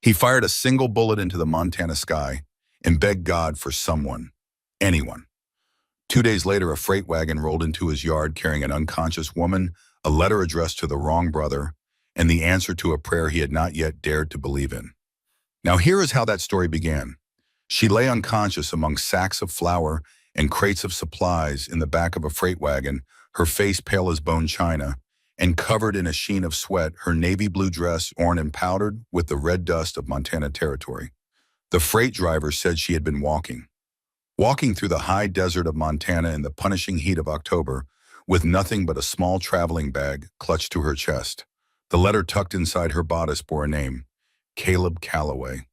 He fired a single bullet into the Montana sky and begged God for someone, anyone. 2 days later, a freight wagon rolled into his yard carrying an unconscious woman, a letter addressed to the wrong brother, and the answer to a prayer he had not yet dared to believe in. Now here is how that story began. She lay unconscious among sacks of flour and crates of supplies in the back of a freight wagon, her face pale as bone china, and covered in a sheen of sweat, her navy blue dress worn and powdered with the red dust of Montana territory. The freight driver said she had been walking through the high desert of Montana in the punishing heat of October, with nothing but a small traveling bag clutched to her chest. The letter tucked inside her bodice bore a name, Caleb Calloway.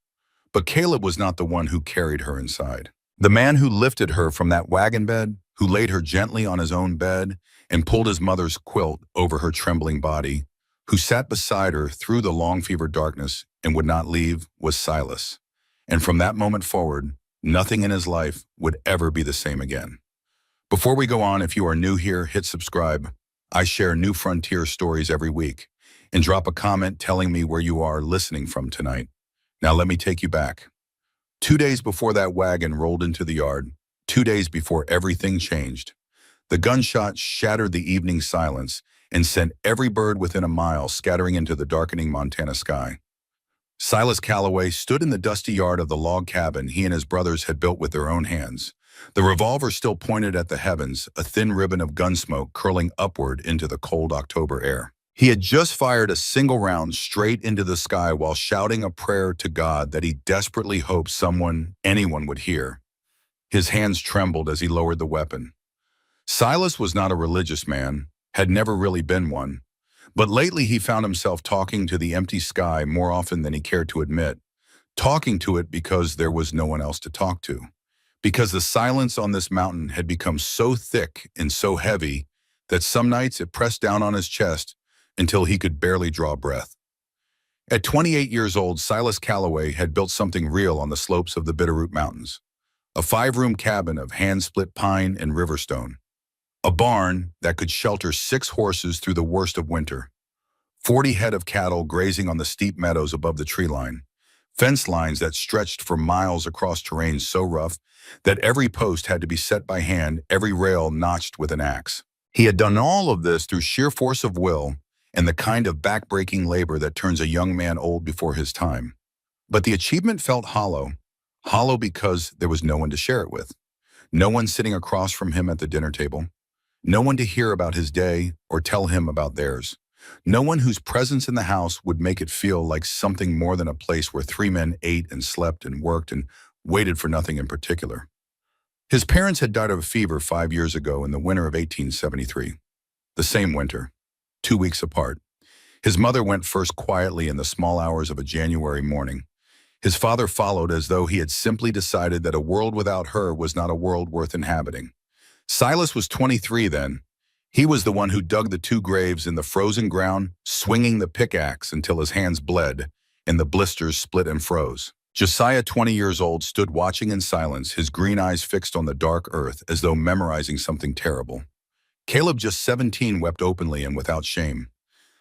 But Caleb was not the one who carried her inside. The man who lifted her from that wagon bed, who laid her gently on his own bed and pulled his mother's quilt over her trembling body, who sat beside her through the long fever darkness and would not leave, was Silas. And from that moment forward, nothing in his life would ever be the same again. Before we go on, if you are new here, hit subscribe. I share new frontier stories every week. And drop a comment telling me where you are listening from tonight. Now let me take you back. 2 days before that wagon rolled into the yard, 2 days before everything changed, the gunshot shattered the evening silence and sent every bird within a mile scattering into the darkening Montana sky. Silas Calloway stood in the dusty yard of the log cabin he and his brothers had built with their own hands. The revolver still pointed at the heavens, a thin ribbon of gun smoke curling upward into the cold October air. He had just fired a single round straight into the sky while shouting a prayer to God that he desperately hoped someone, anyone would hear. His hands trembled as he lowered the weapon. Silas was not a religious man, had never really been one, but lately he found himself talking to the empty sky more often than he cared to admit, talking to it because there was no one else to talk to, because the silence on this mountain had become so thick and so heavy that some nights it pressed down on his chest until he could barely draw breath. At 28 years old, Silas Calloway had built something real on the slopes of the Bitterroot Mountains, a 5-room cabin of hand-split pine and riverstone, a barn that could shelter 6 horses through the worst of winter, 40 head of cattle grazing on the steep meadows above the tree line, fence lines that stretched for miles across terrain so rough that every post had to be set by hand, every rail notched with an axe. He had done all of this through sheer force of will and the kind of back-breaking labor that turns a young man old before his time. But the achievement felt hollow because there was no one to share it with, no one sitting across from him at the dinner table, no one to hear about his day or tell him about theirs, no one whose presence in the house would make it feel like something more than a place where 3 men ate and slept and worked and waited for nothing in particular. His parents had died of a fever 5 years ago in the winter of 1873, the same winter, 2 weeks apart. His mother went first quietly in the small hours of a January morning. His father followed as though he had simply decided that a world without her was not a world worth inhabiting. Silas was 23 then. He was the one who dug the 2 graves in the frozen ground, swinging the pickaxe until his hands bled and the blisters split and froze. Josiah, 20 years old, stood watching in silence, his green eyes fixed on the dark earth as though memorizing something terrible. Caleb, just 17, wept openly and without shame.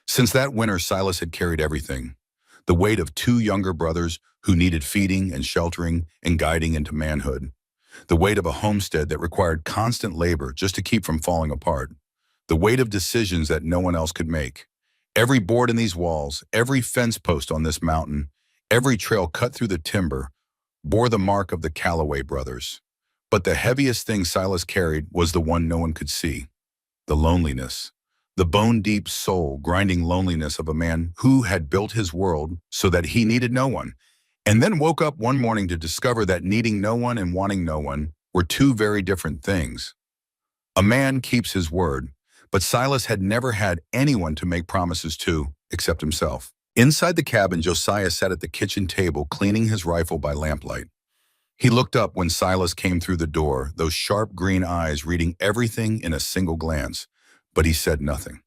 Since that winter, Silas had carried everything. The weight of 2 younger brothers who needed feeding and sheltering and guiding into manhood. The weight of a homestead that required constant labor just to keep from falling apart. The weight of decisions that no one else could make. Every board in these walls, every fence post on this mountain, every trail cut through the timber bore the mark of the Calloway brothers. But the heaviest thing Silas carried was the one no one could see. The loneliness, the bone-deep soul-grinding loneliness of a man who had built his world so that he needed no one, and then woke up one morning to discover that needing no one and wanting no one were 2 very different things. A man keeps his word, but Silas had never had anyone to make promises to except himself. Inside the cabin, Josiah sat at the kitchen table cleaning his rifle by lamplight. He looked up when Silas came through the door, those sharp green eyes reading everything in a single glance, but he said nothing.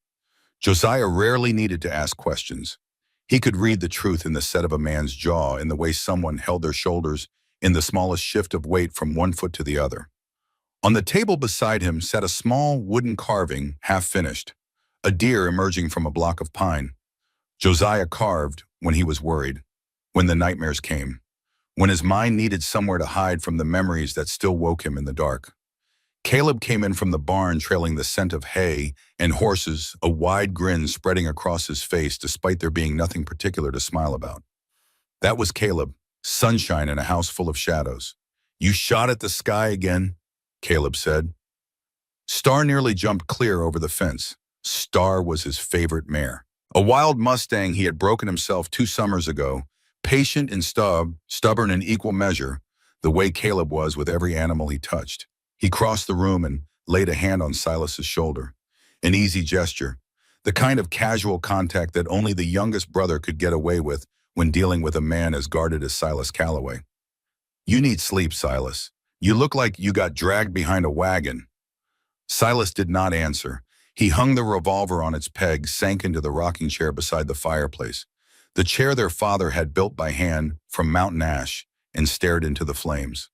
Josiah rarely needed to ask questions. He could read the truth in the set of a man's jaw, in the way someone held their shoulders, in the smallest shift of weight from one foot to the other. On the table beside him sat a small wooden carving, half finished, a deer emerging from a block of pine. Josiah carved when he was worried. when the nightmares came, when his mind needed somewhere to hide from the memories that still woke him in the dark. Caleb came in from the barn trailing the scent of hay and horses, a wide grin spreading across his face despite there being nothing particular to smile about. That was Caleb, sunshine in a house full of shadows. "You shot at the sky again," Caleb said. Star nearly jumped clear over the fence. Star was his favorite mare. A wild Mustang he had broken himself 2 summers ago, patient and stubborn in equal measure, the way Caleb was with every animal he touched. He crossed the room and laid a hand on Silas's shoulder. An easy gesture, the kind of casual contact that only the youngest brother could get away with when dealing with a man as guarded as Silas Calloway. "You need sleep, Silas. You look like you got dragged behind a wagon." Silas did not answer. He hung the revolver on its peg, sank into the rocking chair beside the fireplace, the chair their father had built by hand from mountain ash, and stared into the flames.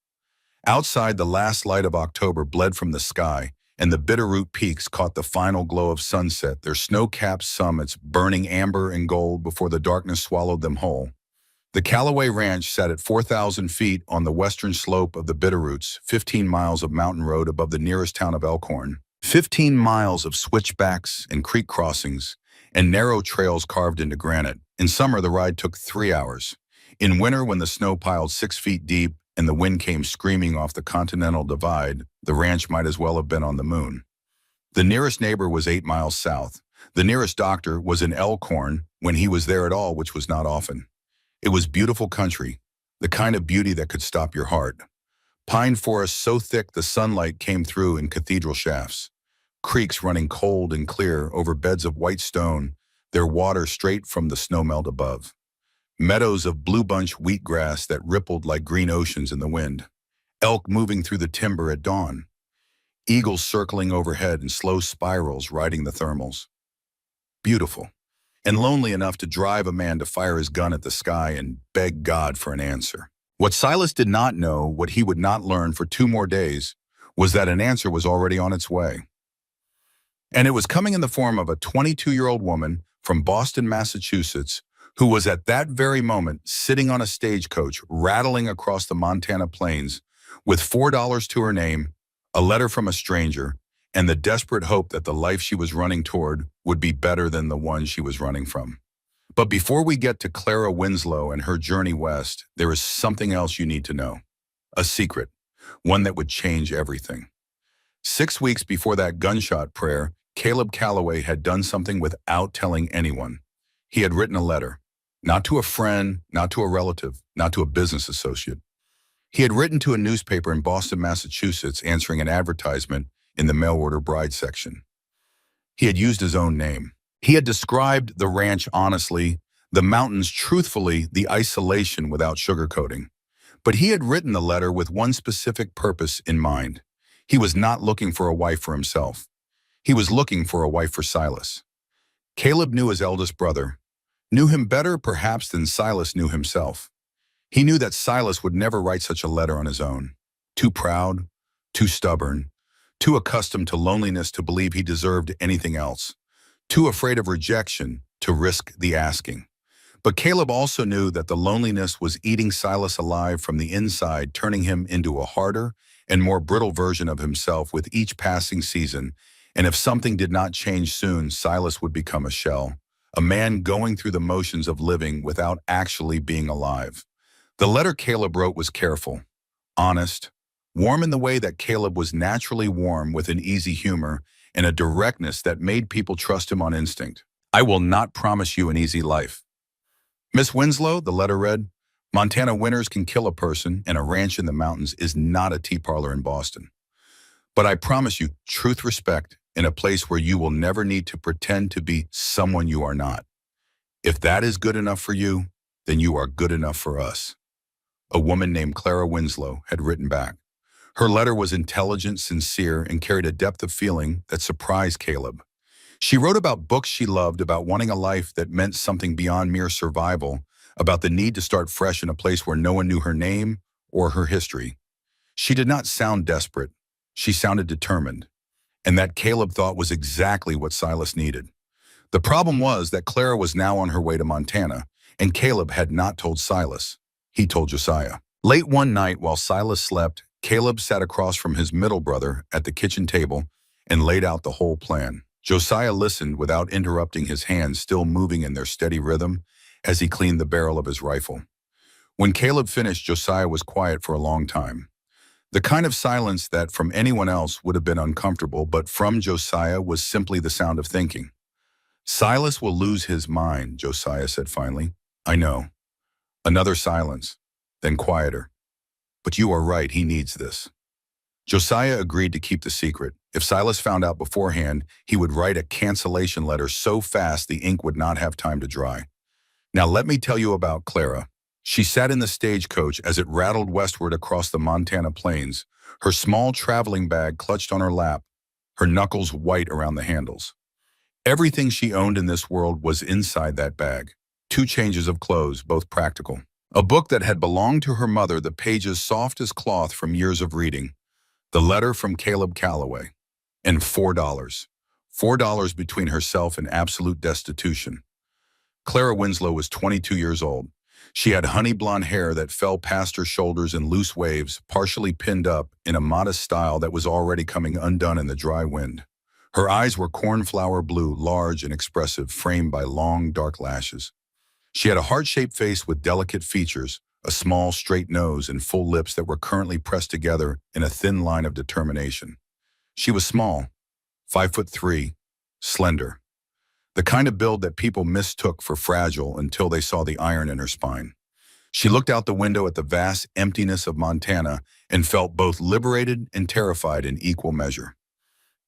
Outside, the last light of October bled from the sky, and the Bitterroot Peaks caught the final glow of sunset, their snow-capped summits burning amber and gold before the darkness swallowed them whole. The Calloway Ranch sat at 4,000 feet on the western slope of the Bitterroots, 15 miles of mountain road above the nearest town of Elkhorn. 15 miles of switchbacks and creek crossings, and narrow trails carved into granite. In summer, the ride took 3 hours. In winter, when the snow piled 6 feet deep and the wind came screaming off the Continental Divide, the ranch might as well have been on the moon. The nearest neighbor was 8 miles south. The nearest doctor was in Elkhorn when he was there at all, which was not often. It was beautiful country, the kind of beauty that could stop your heart. Pine forests so thick the sunlight came through in cathedral shafts. Creeks running cold and clear over beds of white stone, their water straight from the snowmelt above. Meadows of blue bunch wheatgrass that rippled like green oceans in the wind. Elk moving through the timber at dawn. Eagles circling overhead in slow spirals riding the thermals. Beautiful, and lonely enough to drive a man to fire his gun at the sky and beg God for an answer. What Silas did not know, what he would not learn for 2 more days, was that an answer was already on its way. And it was coming in the form of a 22-year-old woman from Boston, Massachusetts, who was at that very moment sitting on a stagecoach rattling across the Montana plains with $4 to her name, a letter from a stranger, and the desperate hope that the life she was running toward would be better than the one she was running from. But before we get to Clara Winslow and her journey west, there is something else you need to know. A secret, one that would change everything. 6 weeks before that gunshot prayer, Caleb Calloway had done something without telling anyone. He had written a letter, not to a friend, not to a relative, not to a business associate. He had written to a newspaper in Boston, Massachusetts, answering an advertisement in the mail order bride section. He had used his own name. He had described the ranch honestly, the mountains truthfully, the isolation without sugarcoating. But he had written the letter with one specific purpose in mind. He was not looking for a wife for himself. He was looking for a wife for Silas. Caleb knew his eldest brother, knew him better perhaps than Silas knew himself. He knew that Silas would never write such a letter on his own. Too proud, too stubborn, too accustomed to loneliness to believe he deserved anything else, too afraid of rejection to risk the asking. But Caleb also knew that the loneliness was eating Silas alive from the inside, turning him into a harder and more brittle version of himself with each passing season, and if something did not change soon, Silas would become a shell, a man going through the motions of living without actually being alive. The letter Caleb wrote was careful, honest, warm in the way that Caleb was naturally warm, with an easy humor and a directness that made people trust him on instinct. "I will not promise you an easy life. Miss Winslow," the letter read, "Montana winters can kill a person, and a ranch in the mountains is not a tea parlor in Boston. But I promise you truth, respect, in a place where you will never need to pretend to be someone you are not. If that is good enough for you, then you are good enough for us." A woman named Clara Winslow had written back. Her letter was intelligent, sincere, and carried a depth of feeling that surprised Caleb. She wrote about books she loved, about wanting a life that meant something beyond mere survival, about the need to start fresh in a place where no one knew her name or her history. She did not sound desperate. She sounded determined. And that Caleb thought was exactly what Silas needed. The problem was that Clara was now on her way to Montana, And Caleb had not told Silas. He told Josiah. Late one night while Silas slept, Caleb sat across from his middle brother at the kitchen table and laid out the whole plan. Josiah listened without interrupting, his hands still moving in their steady rhythm as he cleaned the barrel of his rifle. When Caleb finished, Josiah was quiet for a long time. The kind of silence that from anyone else would have been uncomfortable, but from Josiah was simply the sound of thinking. "Silas will lose his mind," Josiah said finally. "I know." Another silence, then quieter. "But you are right, he needs this." Josiah agreed to keep the secret. If Silas found out beforehand, he would write a cancellation letter so fast the ink would not have time to dry. Now let me tell you about Clara. She sat in the stagecoach as it rattled westward across the Montana plains, her small traveling bag clutched on her lap, her knuckles white around the handles. Everything she owned in this world was inside that bag. 2 changes of clothes, both practical. A book that had belonged to her mother, the pages soft as cloth from years of reading. The letter from Caleb Calloway. And $4. $4 between herself and absolute destitution. Clara Winslow was 22 years old. She had honey blonde hair that fell past her shoulders in loose waves, partially pinned up in a modest style that was already coming undone in the dry wind. Her eyes were cornflower blue, large and expressive, framed by long, dark lashes. She had a heart-shaped face with delicate features, a small, straight nose, and full lips that were currently pressed together in a thin line of determination. She was small, 5'3", slender. The kind of build that people mistook for fragile until they saw the iron in her spine. She looked out the window at the vast emptiness of Montana and felt both liberated and terrified in equal measure.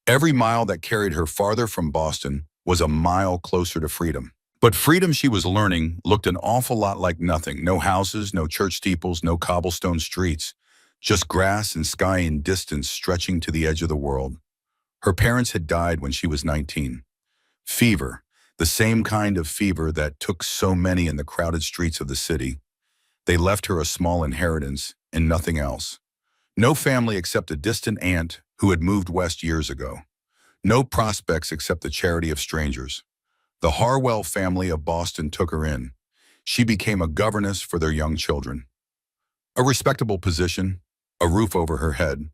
Every mile that carried her farther from Boston was a mile closer to freedom. But freedom, she was learning, looked an awful lot like nothing. No houses, no church steeples, no cobblestone streets. Just grass and sky in distance stretching to the edge of the world. Her parents had died when she was 19. Fever, the same kind of fever that took so many in the crowded streets of the city. They left her a small inheritance and nothing else. No family except a distant aunt who had moved west years ago. No prospects except the charity of strangers. The Harwell family of Boston took her in. She became a governess for their young children. A respectable position, a roof over her head.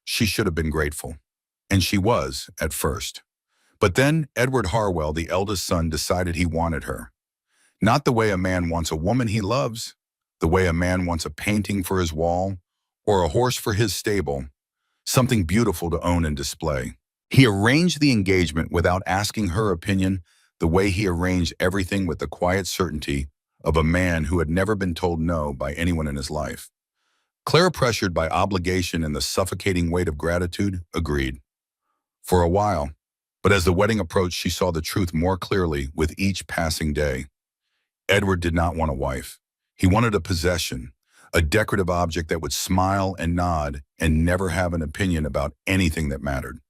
She should have been grateful. And she was, at first. But then Edward Harwell, the eldest son, decided he wanted her. Not the way a man wants a woman he loves, the way a man wants a painting for his wall, or a horse for his stable, something beautiful to own and display. He arranged the engagement without asking her opinion, the way he arranged everything with the quiet certainty of a man who had never been told no by anyone in his life. Clara, pressured by obligation and the suffocating weight of gratitude, agreed. For a while, but as the wedding approached, she saw the truth more clearly with each passing day. Edward did not want a wife. He wanted a possession, a decorative object that would smile and nod and never have an opinion about anything that mattered.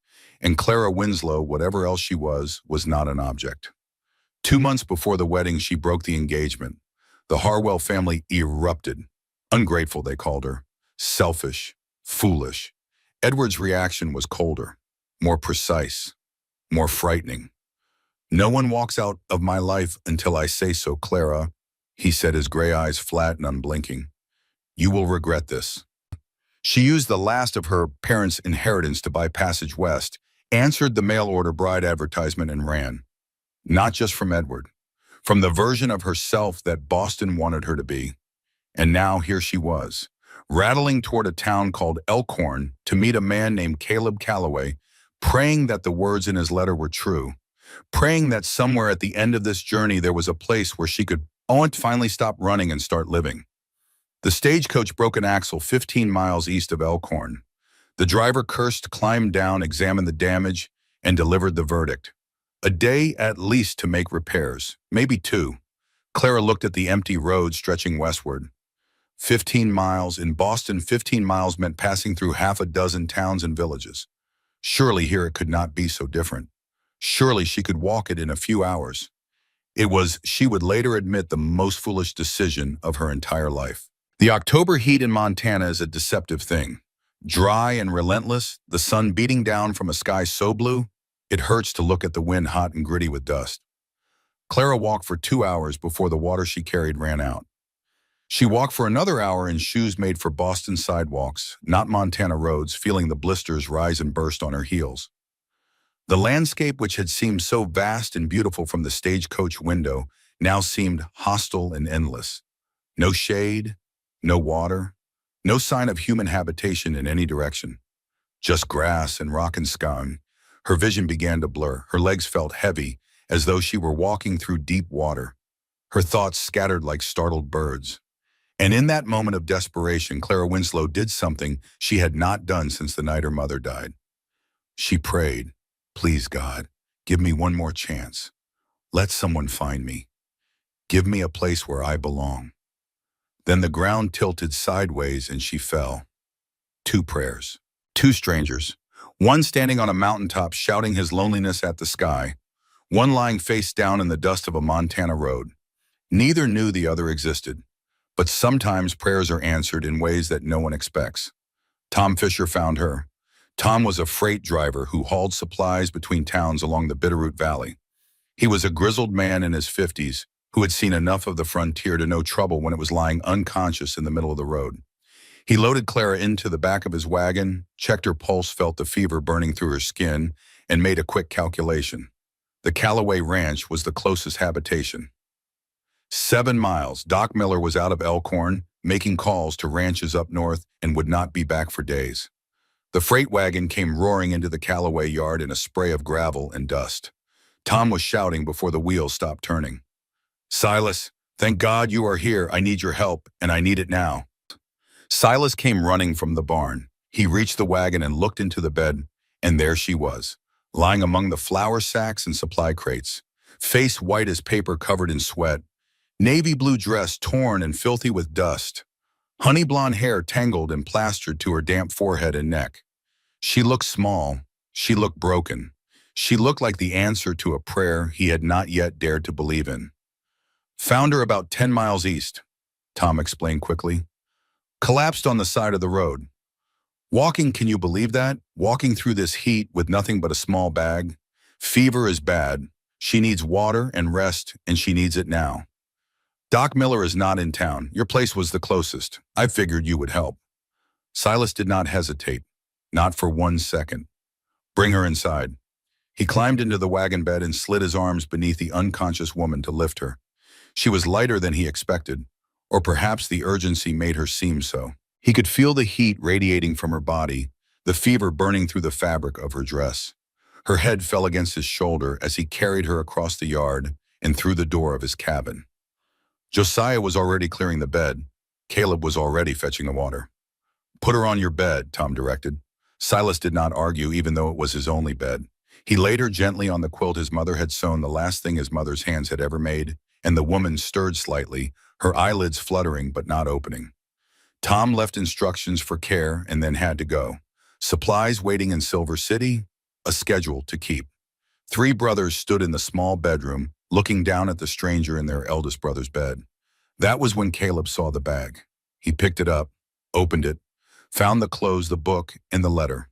And Clara Winslow, whatever else she was not an object. 2 months before the wedding, she broke the engagement. The Harwell family erupted. Ungrateful, they called her. Selfish. Foolish. Edward's reaction was colder, more precise, more frightening. "No one walks out of my life until I say so, Clara," he said, his gray eyes flat and unblinking. "You will regret this." She used the last of her parents' inheritance to buy passage west, answered the mail-order bride advertisement, and ran. Not just from Edward, from the version of herself that Boston wanted her to be. And now here she was, rattling toward a town called Elkhorn to meet a man named Caleb Calloway, praying that the words in his letter were true, praying that somewhere at the end of this journey there was a place where she could finally stop running and start living. The stagecoach broke an axle 15 miles east of Elkhorn. The driver cursed, climbed down, examined the damage, and delivered the verdict. A day at least to make repairs, maybe 2. Clara looked at the empty road stretching westward. 15 miles. In Boston, 15 miles meant passing through half a dozen towns and villages. Surely here it could not be so different. Surely she could walk it in a few hours. It was, she would later admit, the most foolish decision of her entire life. The October heat in Montana is a deceptive thing. Dry and relentless, the sun beating down from a sky so blue, it hurts to look at the wind hot and gritty with dust. Clara walked for 2 hours before the water she carried ran out. She walked for another hour in shoes made for Boston sidewalks, not Montana roads, feeling the blisters rise and burst on her heels. The landscape, which had seemed so vast and beautiful from the stagecoach window, now seemed hostile and endless. No shade, no water, no sign of human habitation in any direction. Just grass and rock and scone. Her vision began to blur. Her legs felt heavy, as though she were walking through deep water. Her thoughts scattered like startled birds. And in that moment of desperation, Clara Winslow did something she had not done since the night her mother died. She prayed, "Please, God, give me one more chance. Let someone find me. Give me a place where I belong." Then the ground tilted sideways and she fell. Two prayers. Two strangers. One standing on a mountaintop shouting his loneliness at the sky. One lying face down in the dust of a Montana road. Neither knew the other existed. But sometimes prayers are answered in ways that no one expects. Tom Fisher found her. Tom was a freight driver who hauled supplies between towns along the Bitterroot Valley. He was a grizzled man in his 50s who had seen enough of the frontier to know trouble when it was lying unconscious in the middle of the road. He loaded Clara into the back of his wagon, checked her pulse, felt the fever burning through her skin, and made a quick calculation. The Callaway Ranch was the closest habitation. 7 miles. Doc Miller was out of Elkhorn, making calls to ranches up north, and would not be back for days. The freight wagon came roaring into the Callaway yard in a spray of gravel and dust. Tom was shouting before the wheels stopped turning. "Silas, thank God you are here. I need your help, and I need it now." Silas came running from the barn. He reached the wagon and looked into the bed, and there she was, lying among the flour sacks and supply crates, face white as paper covered in sweat, navy blue dress torn and filthy with dust, honey blonde hair tangled and plastered to her damp forehead and neck. She looked small. She looked broken. She looked like the answer to a prayer he had not yet dared to believe in. "Found her about 10 miles east," Tom explained quickly. "Collapsed on the side of the road. Walking, can you believe that? Walking through this heat with nothing but a small bag. Fever is bad. She needs water and rest, and she needs it now. Doc Miller is not in town. Your place was the closest. I figured you would help." Silas did not hesitate, not for 1 second. "Bring her inside." He climbed into the wagon bed and slid his arms beneath the unconscious woman to lift her. She was lighter than he expected, or perhaps the urgency made her seem so. He could feel the heat radiating from her body, the fever burning through the fabric of her dress. Her head fell against his shoulder as he carried her across the yard and through the door of his cabin. Josiah was already clearing the bed. Caleb was already fetching the water. "Put her on your bed," Tom directed. Silas did not argue, even though it was his only bed. He laid her gently on the quilt his mother had sewn, the last thing his mother's hands had ever made, and the woman stirred slightly, her eyelids fluttering but not opening. Tom left instructions for care and then had to go. Supplies waiting in Silver City, a schedule to keep. 3 brothers stood in the small bedroom, looking down at the stranger in their eldest brother's bed. That was when Caleb saw the bag. He picked it up, opened it, found the clothes, the book, and the letter.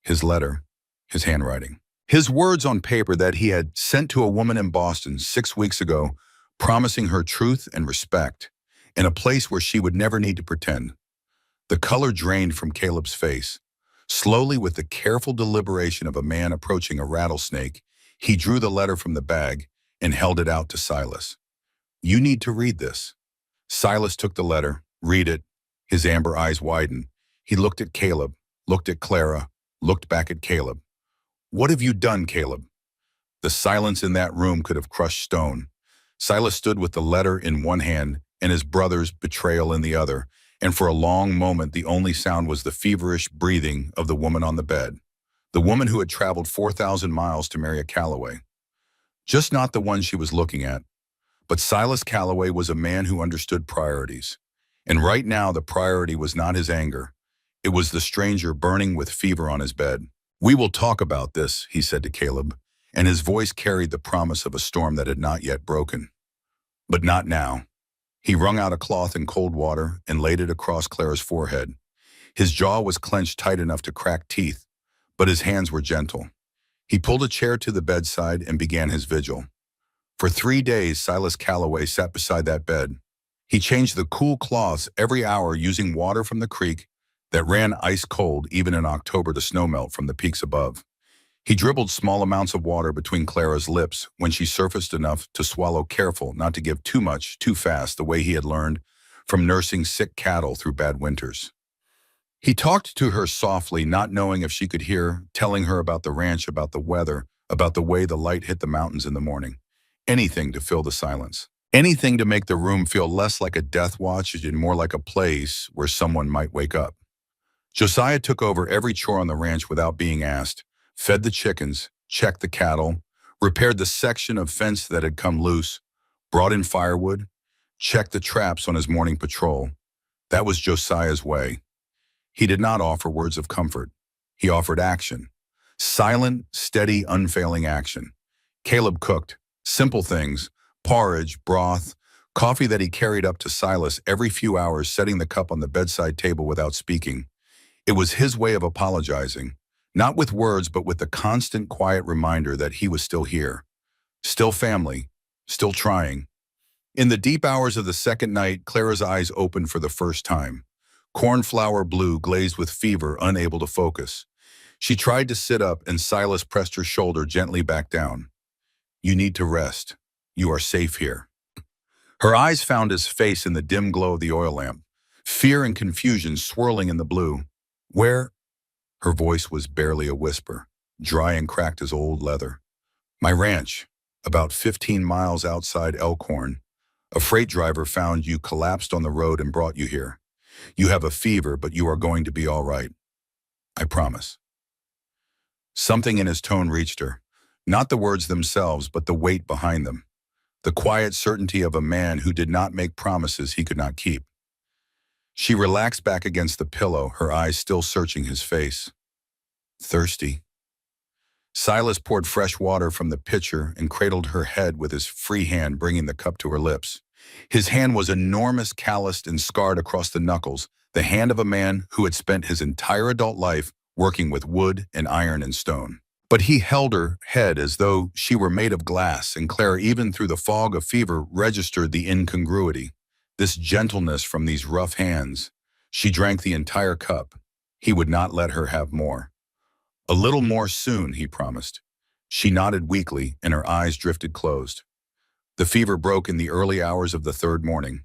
His letter, his handwriting. His words on paper that he had sent to a woman in Boston 6 weeks ago, promising her truth and respect, in a place where she would never need to pretend. The color drained from Caleb's face. Slowly, with the careful deliberation of a man approaching a rattlesnake, he drew the letter from the bag and held it out to Silas. "You need to read this." Silas took the letter, read it. His amber eyes widened. He looked at Caleb, looked at Clara, looked back at Caleb. "What have you done, Caleb?" The silence in that room could have crushed stone. Silas stood with the letter in one hand and his brother's betrayal in the other, and for a long moment the only sound was the feverish breathing of the woman on the bed, the woman who had traveled 4,000 miles to marry a Callaway. Just not the one she was looking at. But Silas Callaway was a man who understood priorities. And right now the priority was not his anger. It was the stranger burning with fever on his bed. "We will talk about this," he said to Caleb, and his voice carried the promise of a storm that had not yet broken. "But not now." He wrung out a cloth in cold water and laid it across Clara's forehead. His jaw was clenched tight enough to crack teeth, but his hands were gentle. He pulled a chair to the bedside and began his vigil. For 3 days, Silas Calloway sat beside that bed. He changed the cool cloths every hour using water from the creek that ran ice cold even in October to snowmelt from the peaks above. He dribbled small amounts of water between Clara's lips when she surfaced enough to swallow, careful not to give too much too fast, the way he had learned from nursing sick cattle through bad winters. He talked to her softly, not knowing if she could hear, telling her about the ranch, about the weather, about the way the light hit the mountains in the morning. Anything to fill the silence. Anything to make the room feel less like a death watch and more like a place where someone might wake up. Josiah took over every chore on the ranch without being asked, fed the chickens, checked the cattle, repaired the section of fence that had come loose, brought in firewood, checked the traps on his morning patrol. That was Josiah's way. He did not offer words of comfort. He offered action. Silent, steady, unfailing action. Caleb cooked. Simple things, porridge, broth, coffee that he carried up to Silas every few hours, setting the cup on the bedside table without speaking. It was his way of apologizing, not with words but with the constant quiet reminder that he was still here, still family, still trying. In the deep hours of the second night, Clara's eyes opened for the first time. Cornflower blue, glazed with fever, unable to focus. She tried to sit up and Silas pressed her shoulder gently back down. You need to rest. You are safe here. Her eyes found his face in the dim glow of the oil lamp, fear and confusion swirling in the blue. Where? Her voice was barely a whisper, dry and cracked as old leather. My ranch, about 15 miles outside Elkhorn. A freight driver found you collapsed on the road and brought you here. You have a fever, but you are going to be all right. I promise. Something in his tone reached her. Not the words themselves, but the weight behind them. The quiet certainty of a man who did not make promises he could not keep. She relaxed back against the pillow, her eyes still searching his face. Thirsty. Silas poured fresh water from the pitcher and cradled her head with his free hand, bringing the cup to her lips. His hand was enormous, calloused and scarred across the knuckles, the hand of a man who had spent his entire adult life working with wood and iron and stone. But he held her head as though she were made of glass, and Clara, even through the fog of fever, registered the incongruity. This gentleness from these rough hands. She drank the entire cup. He would not let her have more. A little more soon, he promised. She nodded weakly, and her eyes drifted closed. The fever broke in the early hours of the third morning.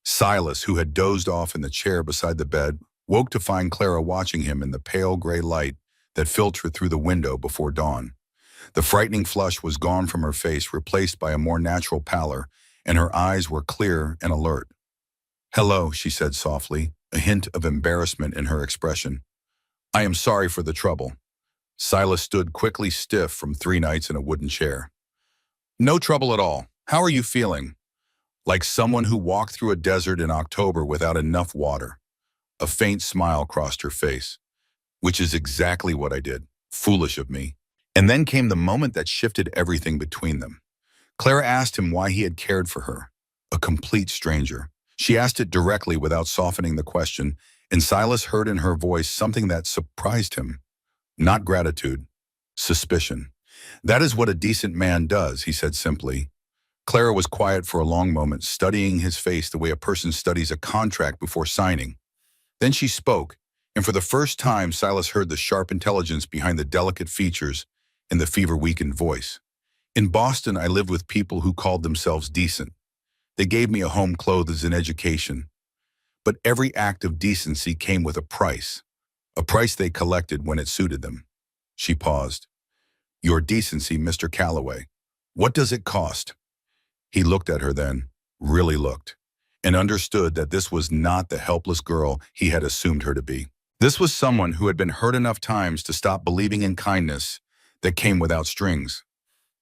Silas, who had dozed off in the chair beside the bed, woke to find Clara watching him in the pale gray light that filtered through the window before dawn. The frightening flush was gone from her face, replaced by a more natural pallor, and her eyes were clear and alert. Hello, she said softly, a hint of embarrassment in her expression. I am sorry for the trouble. Silas stood quickly, stiff from 3 nights in a wooden chair. No trouble at all. How are you feeling? Like someone who walked through a desert in October without enough water. A faint smile crossed her face. Which is exactly what I did. Foolish of me. And then came the moment that shifted everything between them. Clara asked him why he had cared for her. A complete stranger. She asked it directly without softening the question, and Silas heard in her voice something that surprised him. Not gratitude. Suspicion. That is what a decent man does, he said simply. Clara was quiet for a long moment, studying his face the way a person studies a contract before signing. Then she spoke, and for the first time Silas heard the sharp intelligence behind the delicate features in the fever-weakened voice. In Boston, I lived with people who called themselves decent. They gave me a home, clothes, and education. But every act of decency came with a price they collected when it suited them. She paused. Your decency, Mr. Calloway. What does it cost? He looked at her then, really looked, and understood that this was not the helpless girl he had assumed her to be. This was someone who had been hurt enough times to stop believing in kindness that came without strings.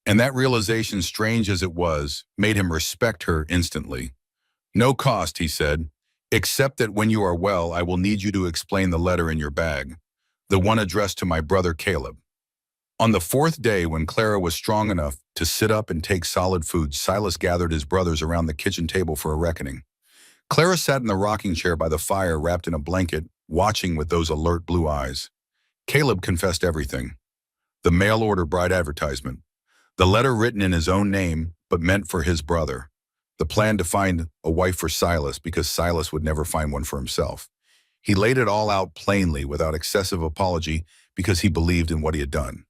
And that realization, strange as it was, made him respect her instantly. No cost, he said, except that when you are well, I will need you to explain the letter in your bag, the one addressed to my brother Caleb. On the 4th day, when Clara was strong enough to sit up and take solid food, Silas gathered his brothers around the kitchen table for a reckoning. Clara sat in the rocking chair by the fire, wrapped in a blanket, watching with those alert blue eyes. Caleb confessed everything. The mail-order bride advertisement. The letter written in his own name, but meant for his brother. The plan to find a wife for Silas because Silas would never find one for himself. He laid it all out plainly without excessive apology because he believed in what he had done.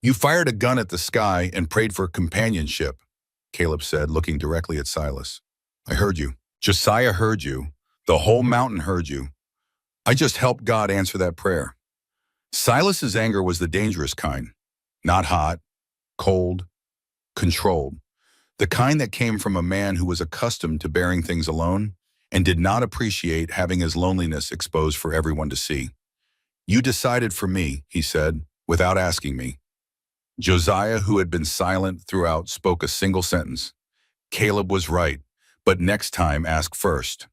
You fired a gun at the sky and prayed for companionship, Caleb said, looking directly at Silas. I heard you. Josiah heard you. The whole mountain heard you. I just helped God answer that prayer. Silas's anger was the dangerous kind, not hot, cold, controlled. The kind that came from a man who was accustomed to bearing things alone and did not appreciate having his loneliness exposed for everyone to see. You decided for me, he said, without asking me. Josiah, who had been silent throughout, spoke a single sentence. Caleb was right, but next time ask first.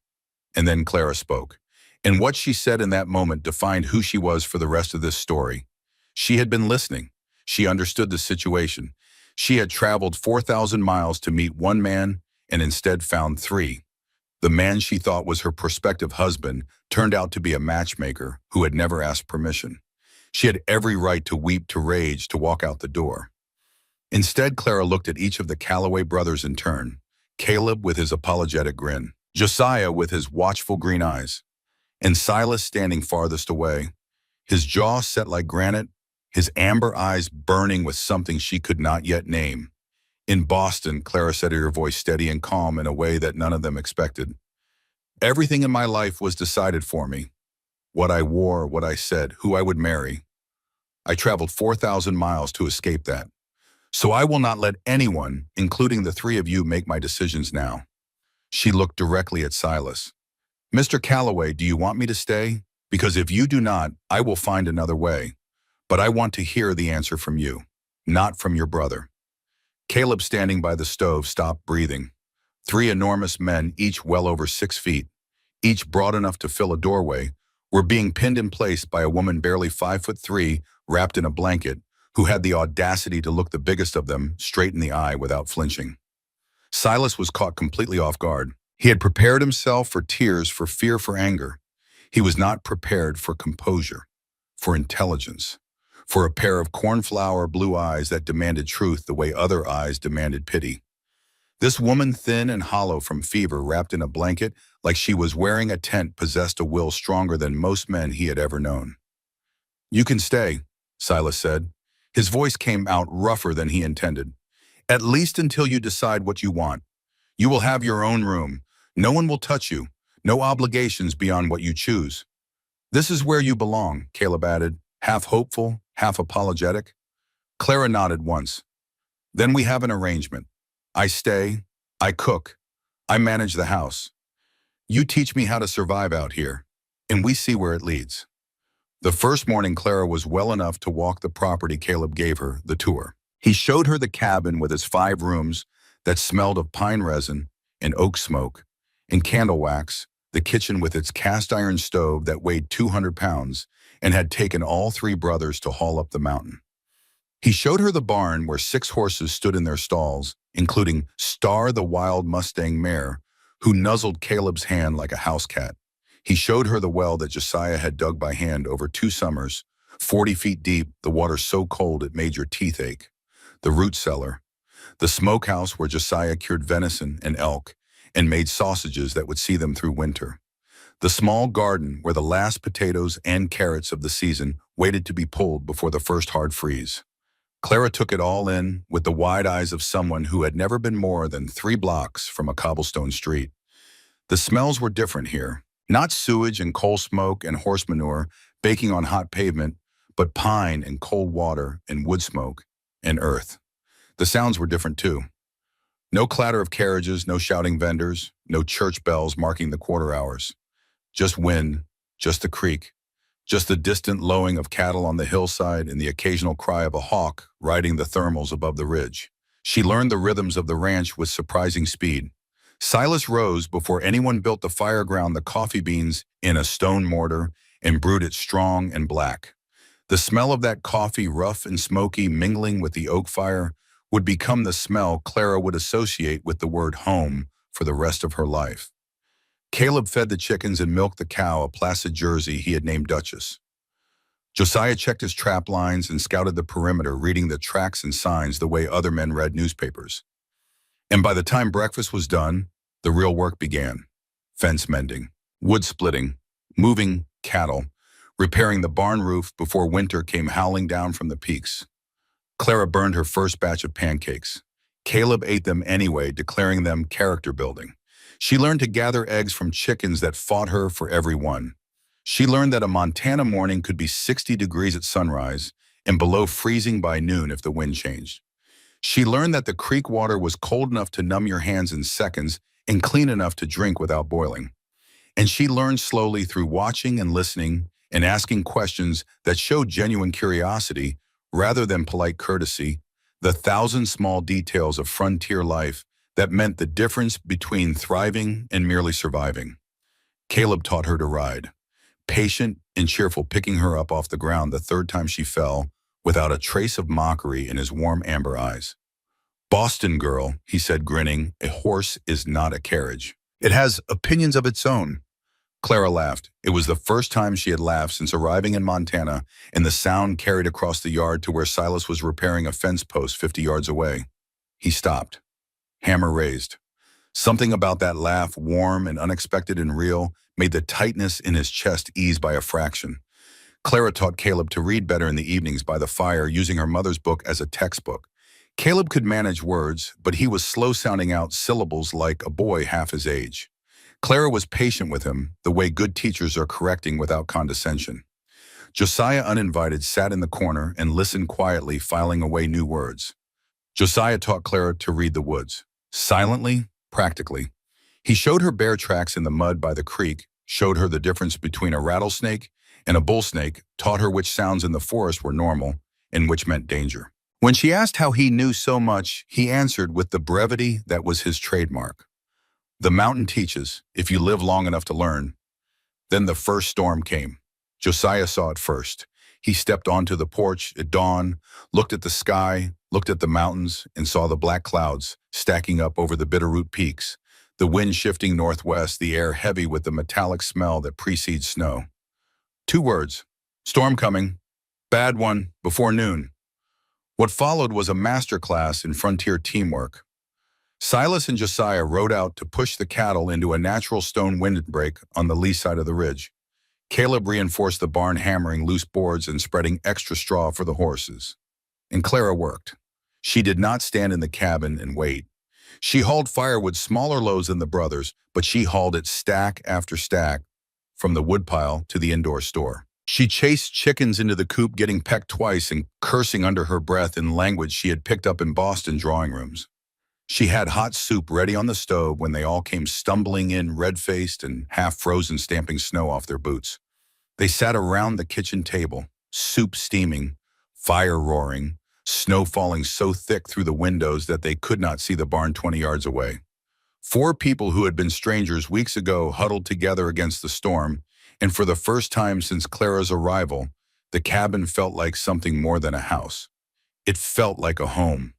And then Clara spoke. And what she said in that moment defined who she was for the rest of this story. She had been listening. She understood the situation. She had traveled 4,000 miles to meet one man and instead found three. The man she thought was her prospective husband turned out to be a matchmaker who had never asked permission. She had every right to weep, to rage, to walk out the door. Instead, Clara looked at each of the Calloway brothers in turn, Caleb with his apologetic grin, Josiah with his watchful green eyes, and Silas standing farthest away, his jaw set like granite, his amber eyes burning with something she could not yet name. In Boston, Clara said, her voice steady and calm in a way that none of them expected. Everything in my life was decided for me. What I wore, what I said, who I would marry. I traveled 4,000 miles to escape that. So I will not let anyone, including the three of you, make my decisions now. She looked directly at Silas. Mr. Calloway, do you want me to stay? Because if you do not, I will find another way. But I want to hear the answer from you, not from your brother. Caleb, standing by the stove, stopped breathing. Three enormous men, each well over 6 feet, each broad enough to fill a doorway, were being pinned in place by a woman barely 5'3", wrapped in a blanket, who had the audacity to look the biggest of them straight in the eye without flinching. Silas was caught completely off guard. He had prepared himself for tears, for fear, for anger. He was not prepared for composure, for intelligence, for a pair of cornflower blue eyes that demanded truth the way other eyes demanded pity. This woman, thin and hollow from fever, wrapped in a blanket like she was wearing a tent, possessed a will stronger than most men he had ever known. You can stay, Silas said. His voice came out rougher than he intended. At least until you decide what you want. You will have your own room. No one will touch you. No obligations beyond what you choose. This is where you belong, Caleb added, half hopeful, half apologetic. Clara nodded once. Then we have an arrangement. I stay, I cook, I manage the house. You teach me how to survive out here, and we see where it leads. The first morning, Clara was well enough to walk the property Caleb gave her, the tour. He showed her the cabin with its 5 rooms that smelled of pine resin and oak smoke, and candle wax, the kitchen with its cast iron stove that weighed 200 pounds and had taken all 3 brothers to haul up the mountain. He showed her the barn where 6 horses stood in their stalls, including Star, the wild Mustang mare, who nuzzled Caleb's hand like a house cat. He showed her the well that Josiah had dug by hand over 2 summers, 40 feet deep, the water so cold it made your teeth ache. The root cellar, the smokehouse where Josiah cured venison and elk and made sausages that would see them through winter. The small garden where the last potatoes and carrots of the season waited to be pulled before the first hard freeze. Clara took it all in with the wide eyes of someone who had never been more than 3 blocks from a cobblestone street. The smells were different here. Not sewage and coal smoke and horse manure baking on hot pavement, but pine and cold water and wood smoke and earth. The sounds were different too. No clatter of carriages, no shouting vendors, no church bells marking the quarter hours. Just wind, just the creek, just the distant lowing of cattle on the hillside and the occasional cry of a hawk riding the thermals above the ridge. She learned the rhythms of the ranch with surprising speed. Silas rose before anyone built the fire, ground the coffee beans in a stone mortar, and brewed it strong and black. The smell of that coffee, rough and smoky, mingling with the oak fire, would become the smell Clara would associate with the word home for the rest of her life. Caleb fed the chickens and milked the cow, a placid Jersey he had named Duchess. Josiah checked his trap lines and scouted the perimeter, reading the tracks and signs the way other men read newspapers. And by the time breakfast was done, the real work began. Fence mending, wood splitting, moving cattle, repairing the barn roof before winter came howling down from the peaks. Clara burned her first batch of pancakes. Caleb ate them anyway, declaring them character building. She learned to gather eggs from chickens that fought her for every one. She learned that a Montana morning could be 60 degrees at sunrise and below freezing by noon if the wind changed. She learned that the creek water was cold enough to numb your hands in seconds and clean enough to drink without boiling. And she learned slowly through watching and listening and asking questions that showed genuine curiosity rather than polite courtesy, the thousand small details of frontier life that meant the difference between thriving and merely surviving. Caleb taught her to ride, patient and cheerful, picking her up off the ground the third time she fell, without a trace of mockery in his warm amber eyes. "Boston girl," he said, grinning, "a horse is not a carriage. It has opinions of its own." Clara laughed. It was the first time she had laughed since arriving in Montana, and the sound carried across the yard to where Silas was repairing a fence post 50 yards away. He stopped, hammer raised. Something about that laugh, warm and unexpected and real, made the tightness in his chest ease by a fraction. Clara taught Caleb to read better in the evenings by the fire, using her mother's book as a textbook. Caleb could manage words, but he was slow sounding out syllables like a boy half his age. Clara was patient with him, the way good teachers are, correcting without condescension. Josiah, uninvited, sat in the corner and listened quietly, filing away new words. Josiah taught Clara to read the woods, silently, practically. He showed her bear tracks in the mud by the creek, showed her the difference between a rattlesnake and a bull snake, taught her which sounds in the forest were normal and which meant danger. When she asked how he knew so much, he answered with the brevity that was his trademark. "The mountain teaches, if you live long enough to learn." Then the first storm came. Josiah saw it first. He stepped onto the porch at dawn, looked at the sky, looked at the mountains, and saw the black clouds stacking up over the Bitterroot Peaks, the wind shifting northwest, the air heavy with the metallic smell that precedes snow. 2 words. Storm coming. Bad one, before noon. What followed was a masterclass in frontier teamwork. Silas and Josiah rode out to push the cattle into a natural stone windbreak on the lee side of the ridge. Caleb reinforced the barn, hammering loose boards and spreading extra straw for the horses. And Clara worked. She did not stand in the cabin and wait. She hauled firewood, smaller loads than the brothers, but she hauled it stack after stack from the woodpile to the indoor store. She chased chickens into the coop, getting pecked twice and cursing under her breath in language she had picked up in Boston drawing rooms. She had hot soup ready on the stove when they all came stumbling in, red-faced and half-frozen, stamping snow off their boots. They sat around the kitchen table, soup steaming, fire roaring, snow falling so thick through the windows that they could not see the barn 20 yards away. 4 people who had been strangers weeks ago huddled together against the storm, and for the first time since Clara's arrival, the cabin felt like something more than a house. It felt like a home.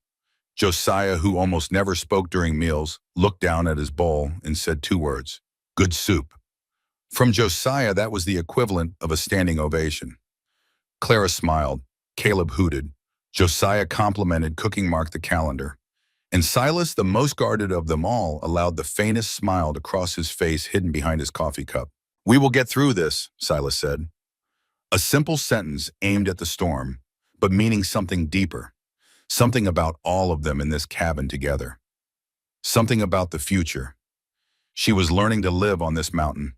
Josiah, who almost never spoke during meals, looked down at his bowl and said 2 words, "Good soup." From Josiah, that was the equivalent of a standing ovation. Clara smiled. Caleb hooted. Josiah complimented, cooking marked the calendar. And Silas, the most guarded of them all, allowed the faintest smile to cross his face, hidden behind his coffee cup. "We will get through this," Silas said. A simple sentence aimed at the storm, but meaning something deeper. Something about all of them in this cabin together. Something about the future. She was learning to live on this mountain,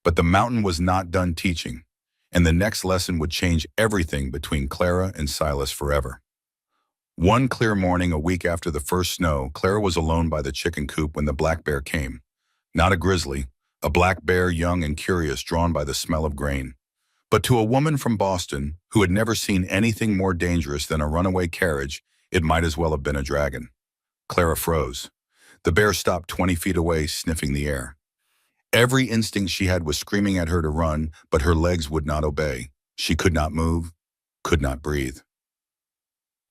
but the mountain was not done teaching, and the next lesson would change everything between Clara and Silas forever. One clear morning, a week after the first snow, Clara was alone by the chicken coop when the black bear came. Not a grizzly, a black bear, young and curious, drawn by the smell of grain. But to a woman from Boston who had never seen anything more dangerous than a runaway carriage, it might as well have been a dragon. Clara froze. The bear stopped 20 feet away, sniffing the air. Every instinct she had was screaming at her to run, but her legs would not obey. She could not move, could not breathe.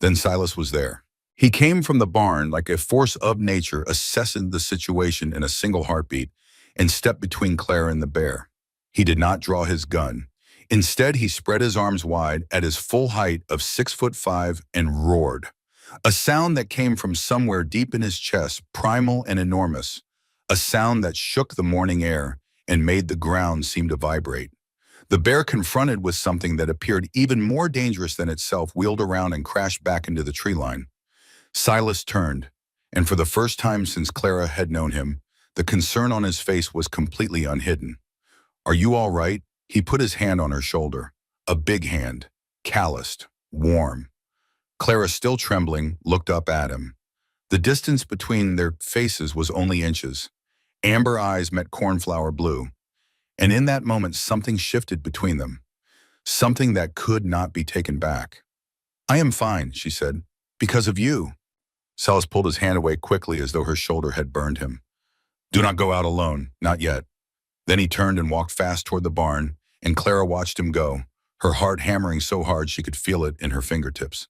Then Silas was there. He came from the barn like a force of nature, assessing the situation in a single heartbeat, and stepped between Clara and the bear. He did not draw his gun. Instead, he spread his arms wide at his full height of 6'5" and roared. A sound that came from somewhere deep in his chest, primal and enormous. A sound that shook the morning air and made the ground seem to vibrate. The bear, confronted with something that appeared even more dangerous than itself, wheeled around and crashed back into the tree line. Silas turned, and for the first time since Clara had known him, the concern on his face was completely unhidden. "Are you all right?" He put his hand on her shoulder. A big hand, calloused, warm. Clara, still trembling, looked up at him. The distance between their faces was only inches. Amber eyes met cornflower blue. And in that moment, something shifted between them. Something that could not be taken back. "I am fine," she said. "Because of you." Silas pulled his hand away quickly as though her shoulder had burned him. "Do not go out alone, not yet." Then he turned and walked fast toward the barn, and Clara watched him go, her heart hammering so hard she could feel it in her fingertips.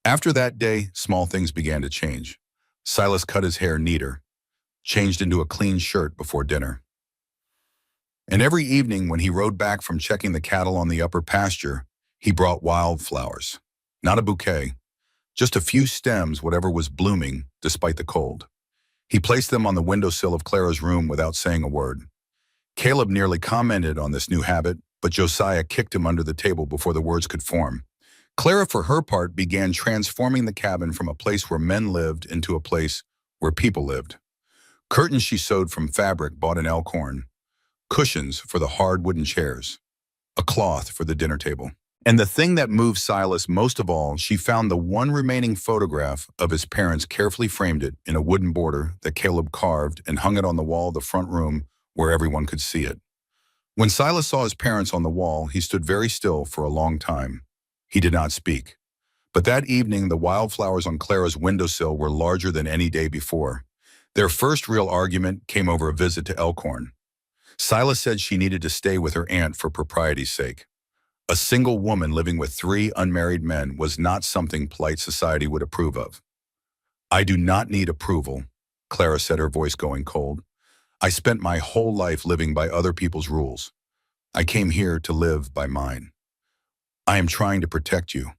After that day, small things began to change. Silas cut his hair neater, changed into a clean shirt before dinner. And every evening when he rode back from checking the cattle on the upper pasture, he brought wildflowers. Not a bouquet, just a few stems, whatever was blooming despite the cold. He placed them on the windowsill of Clara's room without saying a word. Caleb nearly commented on this new habit, but Josiah kicked him under the table before the words could form. Clara, for her part, began transforming the cabin from a place where men lived into a place where people lived. Curtains she sewed from fabric bought in Elkhorn, cushions for the hard wooden chairs, a cloth for the dinner table. And the thing that moved Silas most of all, she found the one remaining photograph of his parents, carefully framed it in a wooden border that Caleb carved, and hung it on the wall of the front room where everyone could see it. When Silas saw his parents on the wall, he stood very still for a long time. He did not speak. But that evening, the wildflowers on Clara's windowsill were larger than any day before. Their first real argument came over a visit to Elkhorn. Silas said she needed to stay with her aunt for propriety's sake. A single woman living with 3 unmarried men was not something polite society would approve of. "I do not need approval," Clara said, her voice going cold. "I spent my whole life living by other people's rules. I came here to live by mine. I am trying to protect you.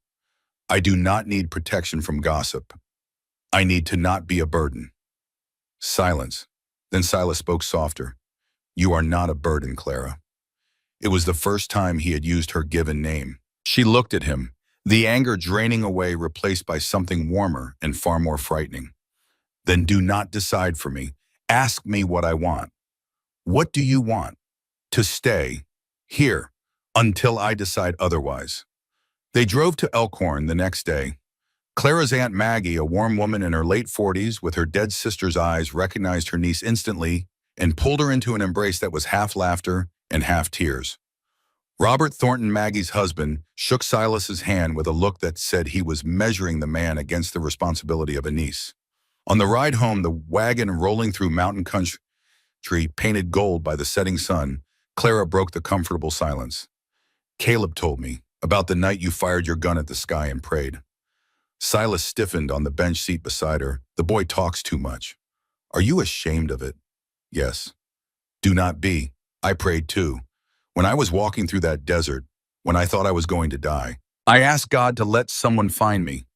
I do not need protection from gossip. I need to not be a burden." Silence. Then Silas spoke softer. "You are not a burden, Clara." It was the first time he had used her given name. She looked at him, the anger draining away, replaced by something warmer and far more frightening. "Then do not decide for me. Ask me what I want." "What do you want?" "To stay here until I decide otherwise." They drove to Elkhorn the next day. Clara's Aunt Maggie, a warm woman in her late 40s with her dead sister's eyes, recognized her niece instantly and pulled her into an embrace that was half laughter and half tears. Robert Thornton, Maggie's husband, shook Silas's hand with a look that said he was measuring the man against the responsibility of a niece. On the ride home, the wagon rolling through mountain country painted gold by the setting sun, Clara broke the comfortable silence. "Caleb told me about the night you fired your gun at the sky and prayed." Silas stiffened on the bench seat beside her. "The boy talks too much." "Are you ashamed of it?" "Yes." "Do not be. I prayed too. When I was walking through that desert, when I thought I was going to die, I asked God to let someone find me,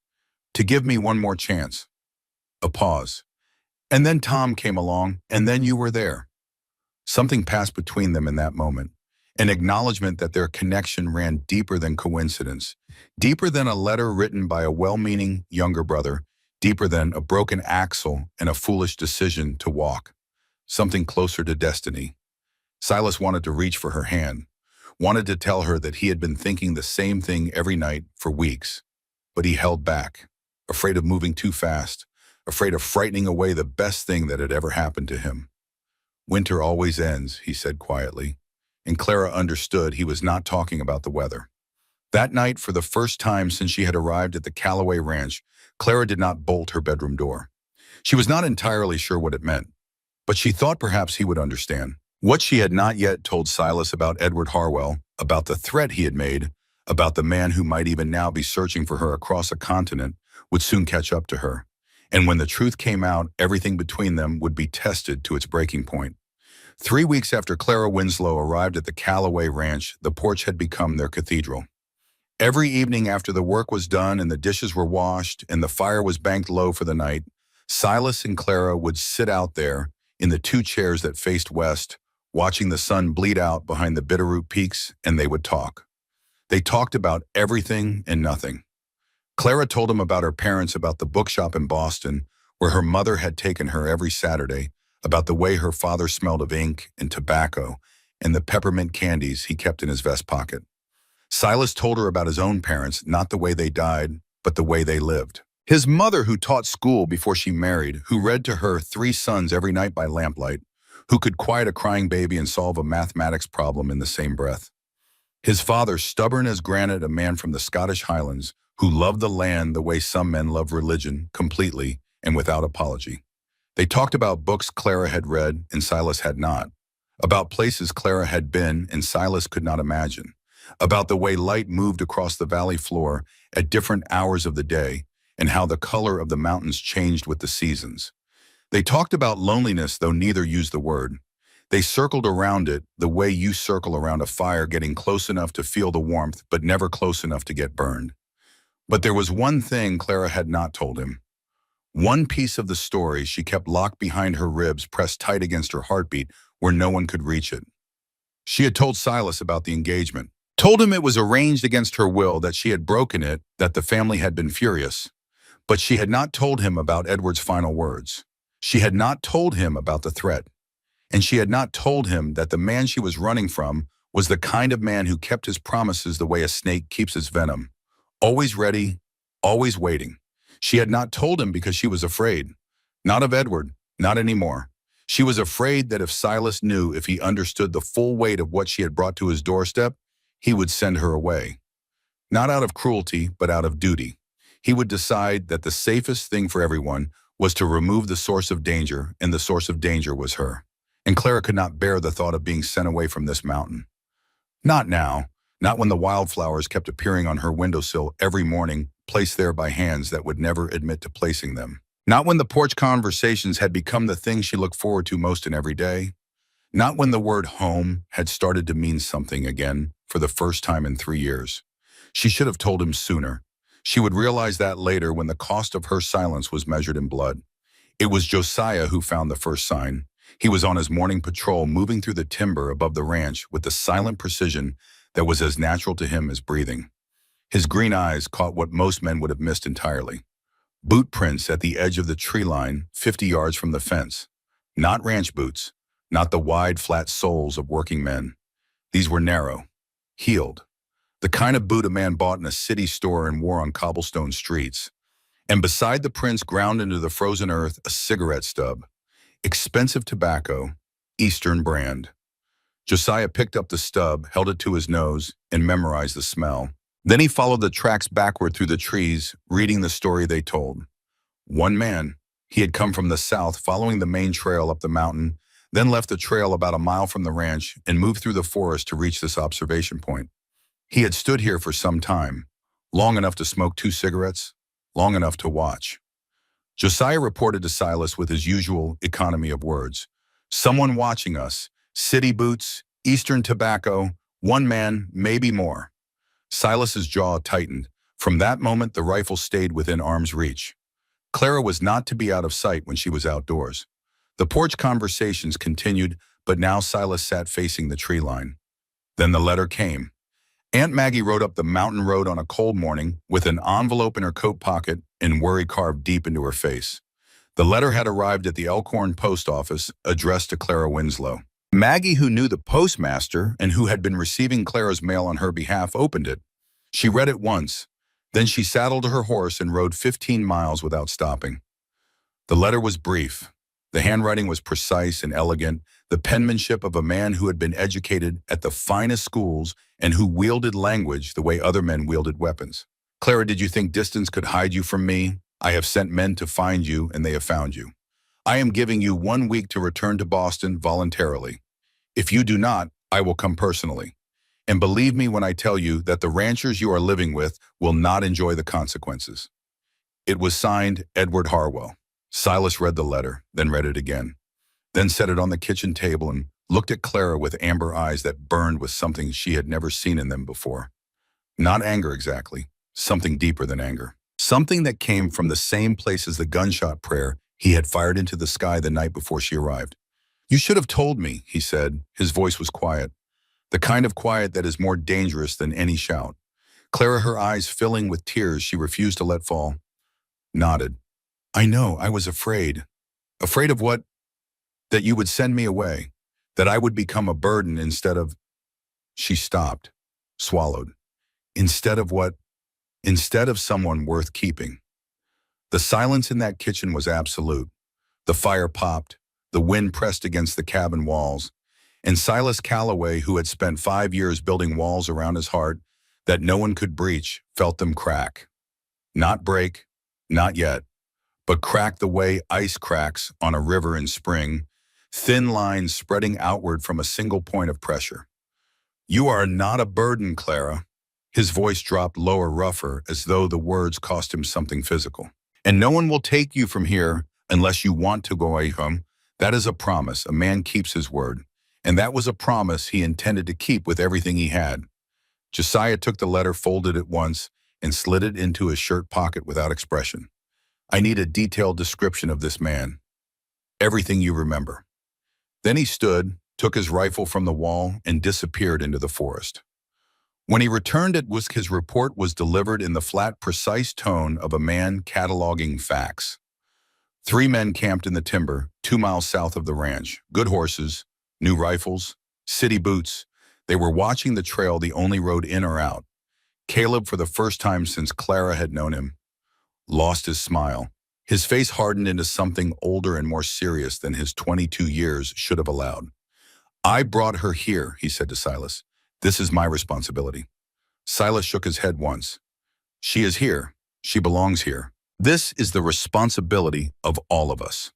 to give me one more chance." A pause. "And then Tom came along, and then you were there." Something passed between them in that moment, an acknowledgement that their connection ran deeper than coincidence, deeper than a letter written by a well-meaning younger brother, deeper than a broken axle and a foolish decision to walk. Something closer to destiny. Silas wanted to reach for her hand, wanted to tell her that he had been thinking the same thing every night for weeks, but he held back, afraid of moving too fast, afraid of frightening away the best thing that had ever happened to him. "Winter always ends," he said quietly, and Clara understood he was not talking about the weather. That night, for the first time since she had arrived at the Callaway Ranch, Clara did not bolt her bedroom door. She was not entirely sure what it meant, but she thought perhaps he would understand. What she had not yet told Silas about Edward Harwell, about the threat he had made, about the man who might even now be searching for her across a continent, would soon catch up to her. And when the truth came out, everything between them would be tested to its breaking point. 3 weeks after Clara Winslow arrived at the Callaway Ranch, the porch had become their cathedral. Every evening after the work was done and the dishes were washed and the fire was banked low for the night, Silas and Clara would sit out there in the two chairs that faced west, watching the sun bleed out behind the Bitterroot Peaks, and they would talk. They talked about everything and nothing. Clara told him about her parents, about the bookshop in Boston, where her mother had taken her every Saturday, about the way her father smelled of ink and tobacco and the peppermint candies he kept in his vest pocket. Silas told her about his own parents, not the way they died, but the way they lived. His mother, who taught school before she married, who read to her three sons every night by lamplight, who could quiet a crying baby and solve a mathematics problem in the same breath. His father, stubborn as granite, a man from the Scottish Highlands, who loved the land the way some men love religion, completely and without apology. They talked about books Clara had read and Silas had not, about places Clara had been and Silas could not imagine, about the way light moved across the valley floor at different hours of the day and how the color of the mountains changed with the seasons. They talked about loneliness, though neither used the word. They circled around it the way you circle around a fire, getting close enough to feel the warmth, but never close enough to get burned. But there was one thing Clara had not told him. One piece of the story she kept locked behind her ribs, pressed tight against her heartbeat where no one could reach it. She had told Silas about the engagement, told him it was arranged against her will, that she had broken it, that the family had been furious. But she had not told him about Edward's final words. She had not told him about the threat. And she had not told him that the man she was running from was the kind of man who kept his promises the way a snake keeps its venom. Always ready, always waiting. She had not told him because she was afraid. Not of Edward, not anymore. She was afraid that if Silas knew, if he understood the full weight of what she had brought to his doorstep, he would send her away. Not out of cruelty, but out of duty. He would decide that the safest thing for everyone was to remove the source of danger, and the source of danger was her. And Clara could not bear the thought of being sent away from this mountain. Not now. Not when the wildflowers kept appearing on her windowsill every morning, placed there by hands that would never admit to placing them. Not when the porch conversations had become the thing she looked forward to most in every day. Not when the word home had started to mean something again for the first time in 3 years. She should have told him sooner. She would realize that later when the cost of her silence was measured in blood. It was Josiah who found the first sign. He was on his morning patrol, moving through the timber above the ranch with the silent precision that was as natural to him as breathing. His green eyes caught what most men would have missed entirely. Boot prints at the edge of the tree line, 50 yards from the fence. Not ranch boots, not the wide, flat soles of working men. These were narrow, heeled, the kind of boot a man bought in a city store and wore on cobblestone streets. And beside the prints, ground into the frozen earth, a cigarette stub. Expensive tobacco, Eastern brand. Josiah picked up the stub, held it to his nose, and memorized the smell. Then he followed the tracks backward through the trees, reading the story they told. One man. He had come from the south, following the main trail up the mountain, then left the trail about a mile from the ranch and moved through the forest to reach this observation point. He had stood here for some time, long enough to smoke 2 cigarettes, long enough to watch. Josiah reported to Silas with his usual economy of words. Someone watching us, city boots, Eastern tobacco, one man, maybe more. Silas's jaw tightened. From that moment, the rifle stayed within arm's reach. Clara was not to be out of sight when she was outdoors. The porch conversations continued, but now Silas sat facing the tree line. Then the letter came. Aunt Maggie rode up the mountain road on a cold morning with an envelope in her coat pocket and worry carved deep into her face. The letter had arrived at the Elkhorn post office, addressed to Clara Winslow. Maggie, who knew the postmaster and who had been receiving Clara's mail on her behalf, opened it. She read it once. Then she saddled her horse and rode 15 miles without stopping. The letter was brief. The handwriting was precise and elegant, the penmanship of a man who had been educated at the finest schools and who wielded language the way other men wielded weapons. Clara, did you think distance could hide you from me? I have sent men to find you, and they have found you. I am giving you 1 week to return to Boston voluntarily. If you do not, I will come personally. And believe me when I tell you that the ranchers you are living with will not enjoy the consequences. It was signed Edward Harwell. Silas read the letter, then read it again, then set it on the kitchen table and looked at Clara with amber eyes that burned with something she had never seen in them before. Not anger exactly, something deeper than anger. Something that came from the same place as the gunshot prayer he had fired into the sky the night before she arrived. You should have told me, he said. His voice was quiet, the kind of quiet that is more dangerous than any shout. Clara, her eyes filling with tears she refused to let fall, nodded. I know, I was afraid. Afraid of what? That you would send me away. That I would become a burden instead of... She stopped, swallowed. Instead of what? Instead of someone worth keeping. The silence in that kitchen was absolute. The fire popped, the wind pressed against the cabin walls, and Silas Calloway, who had spent 5 years building walls around his heart that no one could breach, felt them crack. Not break, not yet, but crack the way ice cracks on a river in spring, thin lines spreading outward from a single point of pressure. You are not a burden, Clara. His voice dropped lower, rougher, as though the words cost him something physical. And no one will take you from here unless you want to go away from. That is a promise. A man keeps his word. And that was a promise he intended to keep with everything he had. Josiah took the letter, folded it once, and slid it into his shirt pocket without expression. I need a detailed description of this man. Everything you remember. Then he stood, took his rifle from the wall, and disappeared into the forest. When he returned, his report was delivered in the flat, precise tone of a man cataloging facts. 3 men camped in the timber, 2 miles south of the ranch. Good horses, new rifles, city boots. They were watching the trail, the only road in or out. Caleb, for the first time since Clara had known him, lost his smile. His face hardened into something older and more serious than his 22 years should have allowed. I brought her here, he said to Silas. This is my responsibility. Silas shook his head once. She is here. She belongs here. This is the responsibility of all of us.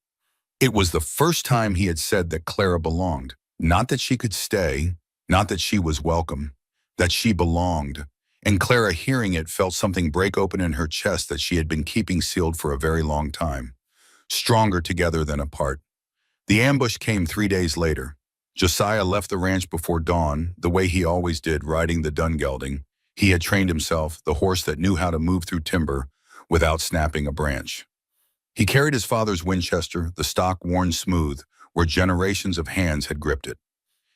It was the first time he had said that Clara belonged. Not that she could stay, not that she was welcome, that she belonged. And Clara, hearing it, felt something break open in her chest that she had been keeping sealed for a very long time. Stronger together than apart. The ambush came 3 days later. Josiah left the ranch before dawn, the way he always did, riding the dun gelding. He had trained himself, the horse that knew how to move through timber without snapping a branch. He carried his father's Winchester, the stock worn smooth, where generations of hands had gripped it.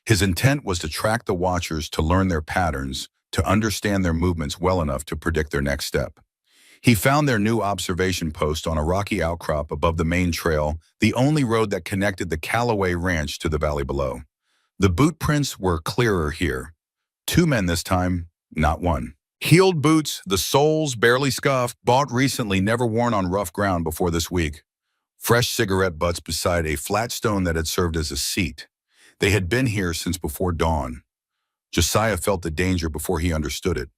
His intent was to track the watchers, to learn their patterns, to understand their movements well enough to predict their next step. He found their new observation post on a rocky outcrop above the main trail, the only road that connected the Calloway Ranch to the valley below. The boot prints were clearer here. 2 men this time, not one. Heeled boots, the soles barely scuffed, bought recently, never worn on rough ground before this week. Fresh cigarette butts beside a flat stone that had served as a seat. They had been here since before dawn. Josiah felt the danger before he understood it.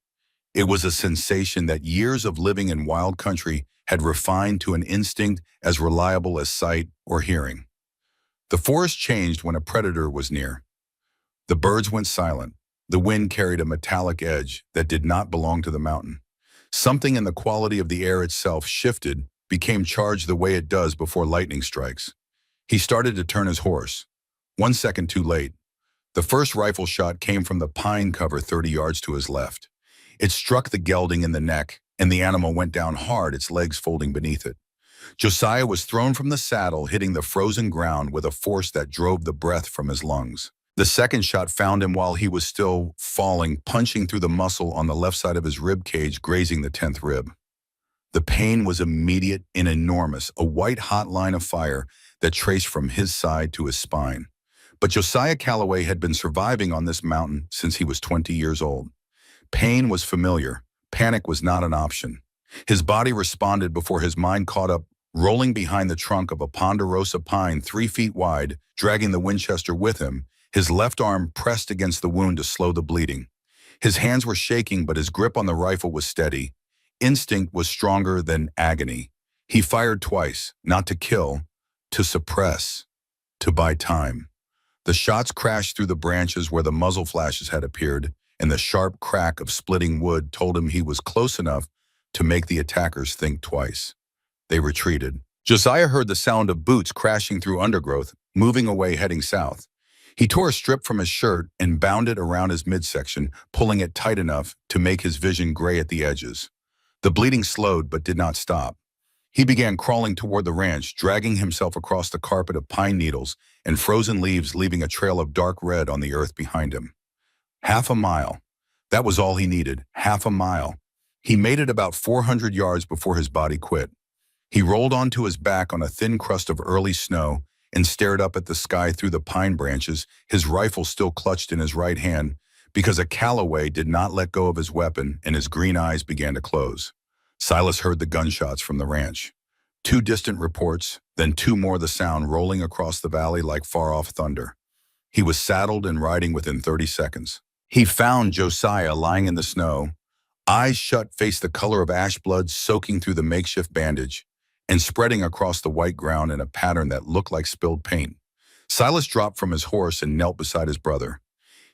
It was a sensation that years of living in wild country had refined to an instinct as reliable as sight or hearing. The forest changed when a predator was near. The birds went silent. The wind carried a metallic edge that did not belong to the mountain. Something in the quality of the air itself shifted, became charged the way it does before lightning strikes. He started to turn his horse. 1 second too late. The first rifle shot came from the pine cover 30 yards to his left. It struck the gelding in the neck, and the animal went down hard, its legs folding beneath it. Josiah was thrown from the saddle, hitting the frozen ground with a force that drove the breath from his lungs. The second shot found him while he was still falling, punching through the muscle on the left side of his rib cage, grazing the 10th rib. The pain was immediate and enormous, a white-hot line of fire that traced from his side to his spine. But Josiah Calloway had been surviving on this mountain since he was 20 years old. Pain was familiar. Panic was not an option. His body responded before his mind caught up, rolling behind the trunk of a ponderosa pine 3 feet wide, dragging the Winchester with him, his left arm pressed against the wound to slow the bleeding. His hands were shaking, but his grip on the rifle was steady. Instinct was stronger than agony. He fired twice, not to kill, to suppress, to buy time. The shots crashed through the branches where the muzzle flashes had appeared, and the sharp crack of splitting wood told him he was close enough to make the attackers think twice. They retreated. Josiah heard the sound of boots crashing through undergrowth, moving away, heading south. He tore a strip from his shirt and bound it around his midsection, pulling it tight enough to make his vision gray at the edges. The bleeding slowed but did not stop. He began crawling toward the ranch, dragging himself across the carpet of pine needles and frozen leaves, leaving a trail of dark red on the earth behind him. Half a mile. That was all he needed, half a mile. He made it about 400 yards before his body quit. He rolled onto his back on a thin crust of early snow and stared up at the sky through the pine branches, his rifle still clutched in his right hand, because a Callaway did not let go of his weapon and his green eyes began to close. Silas heard the gunshots from the ranch. 2 distant reports, then 2 more, the sound rolling across the valley like far-off thunder. He was saddled and riding within 30 seconds. He found Josiah lying in the snow, eyes shut, face the color of ash blood soaking through the makeshift bandage and spreading across the white ground in a pattern that looked like spilled paint. Silas dropped from his horse and knelt beside his brother.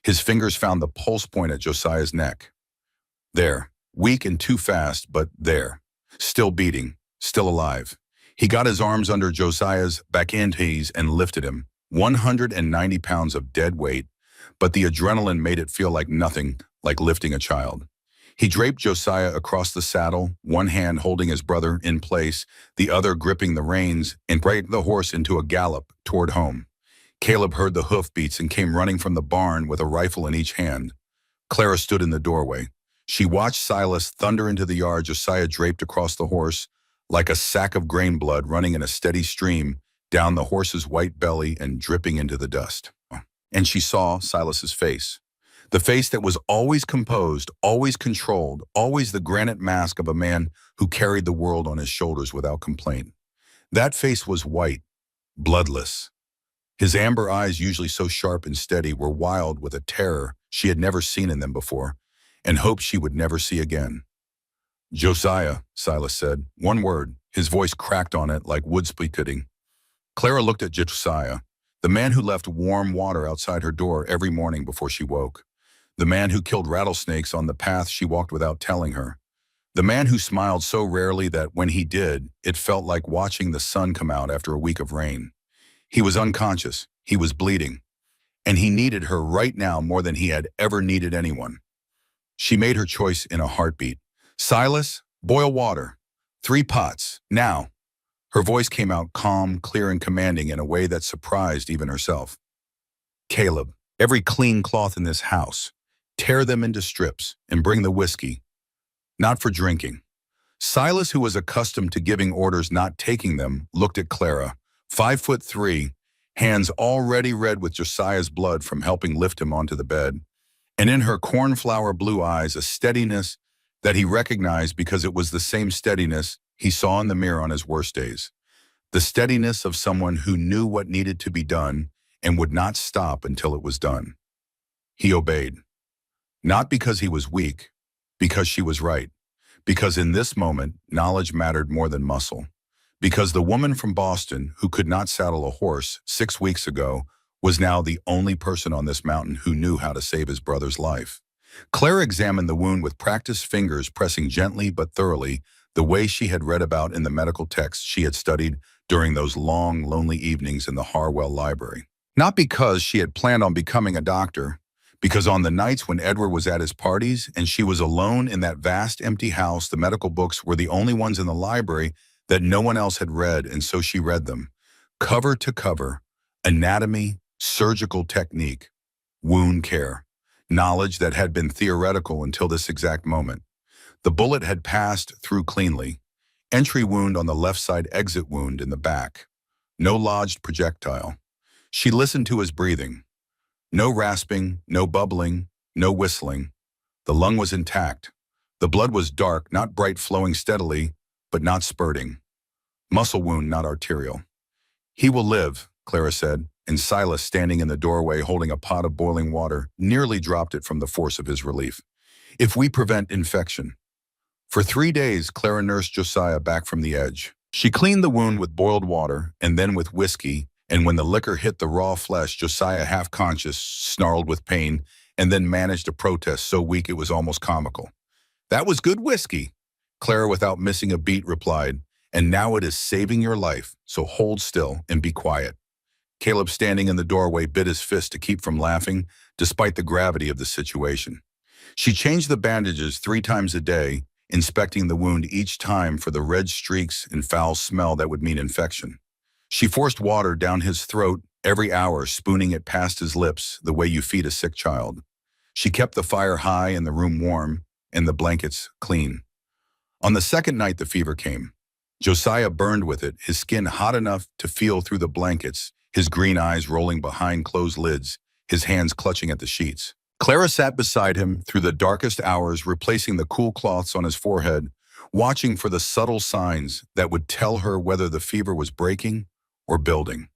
His fingers found the pulse point at Josiah's neck. There, weak and too fast, but there. Still beating, still alive. He got his arms under Josiah's back ends and lifted him, 190 pounds of dead weight, but the adrenaline made it feel like nothing, like lifting a child. He draped Josiah across the saddle, one hand holding his brother in place, the other gripping the reins, and brought the horse into a gallop toward home. Caleb heard the hoofbeats and came running from the barn with a rifle in each hand. Clara stood in the doorway. She watched Silas thunder into the yard, Josiah draped across the horse, like a sack of grain blood running in a steady stream down the horse's white belly and dripping into the dust. And she saw Silas's face. The face that was always composed, always controlled, always the granite mask of a man who carried the world on his shoulders without complaint. That face was white, bloodless. His amber eyes, usually so sharp and steady, were wild with a terror she had never seen in them before, and hoped she would never see again. "Josiah," Silas said. One word. His voice cracked on it like wood splitting. Clara looked at Josiah, the man who left warm water outside her door every morning before she woke. The man who killed rattlesnakes on the path she walked without telling her. The man who smiled so rarely that when he did, it felt like watching the sun come out after a week of rain. He was unconscious. He was bleeding. And he needed her right now more than he had ever needed anyone. She made her choice in a heartbeat. "Silas, boil water. 3 pots. Now." Her voice came out calm, clear, and commanding in a way that surprised even herself. "Caleb, every clean cloth in this house. Tear them into strips and bring the whiskey. Not for drinking." Silas, who was accustomed to giving orders, not taking them, looked at Clara, 5'3", hands already red with Josiah's blood from helping lift him onto the bed, and in her cornflower blue eyes a steadiness that he recognized because it was the same steadiness he saw in the mirror on his worst days. The steadiness of someone who knew what needed to be done and would not stop until it was done. He obeyed. Not because he was weak, because she was right. Because in this moment, knowledge mattered more than muscle. Because the woman from Boston, who could not saddle a horse 6 weeks ago, was now the only person on this mountain who knew how to save his brother's life. Clara examined the wound with practiced fingers, pressing gently but thoroughly, the way she had read about in the medical texts she had studied during those long, lonely evenings in the Harwell Library. Not because she had planned on becoming a doctor, because on the nights when Edward was at his parties and she was alone in that vast empty house, the medical books were the only ones in the library that no one else had read, and so she read them. Cover to cover, anatomy, surgical technique, wound care, knowledge that had been theoretical until this exact moment. The bullet had passed through cleanly. Entry wound on the left side, exit wound in the back. No lodged projectile. She listened to his breathing. No rasping, no bubbling, no whistling. The lung was intact. The blood was dark, not bright, flowing steadily, but not spurting. Muscle wound, not arterial. "He will live," Clara said, and Silas, standing in the doorway holding a pot of boiling water, nearly dropped it from the force of his relief. "If we prevent infection." For 3 days, Clara nursed Josiah back from the edge. She cleaned the wound with boiled water and then with whiskey, and when the liquor hit the raw flesh, Josiah, half-conscious, snarled with pain and then managed a protest so weak it was almost comical. "That was good whiskey," Clara, without missing a beat, replied, "and now it is saving your life, so hold still and be quiet." Caleb, standing in the doorway, bit his fist to keep from laughing, despite the gravity of the situation. She changed the bandages 3 times a day, inspecting the wound each time for the red streaks and foul smell that would mean infection. She forced water down his throat every hour, spooning it past his lips the way you feed a sick child. She kept the fire high and the room warm and the blankets clean. On the second night the fever came. Josiah burned with it, his skin hot enough to feel through the blankets, his green eyes rolling behind closed lids, his hands clutching at the sheets. Clara sat beside him through the darkest hours, replacing the cool cloths on his forehead, watching for the subtle signs that would tell her whether the fever was breaking or building.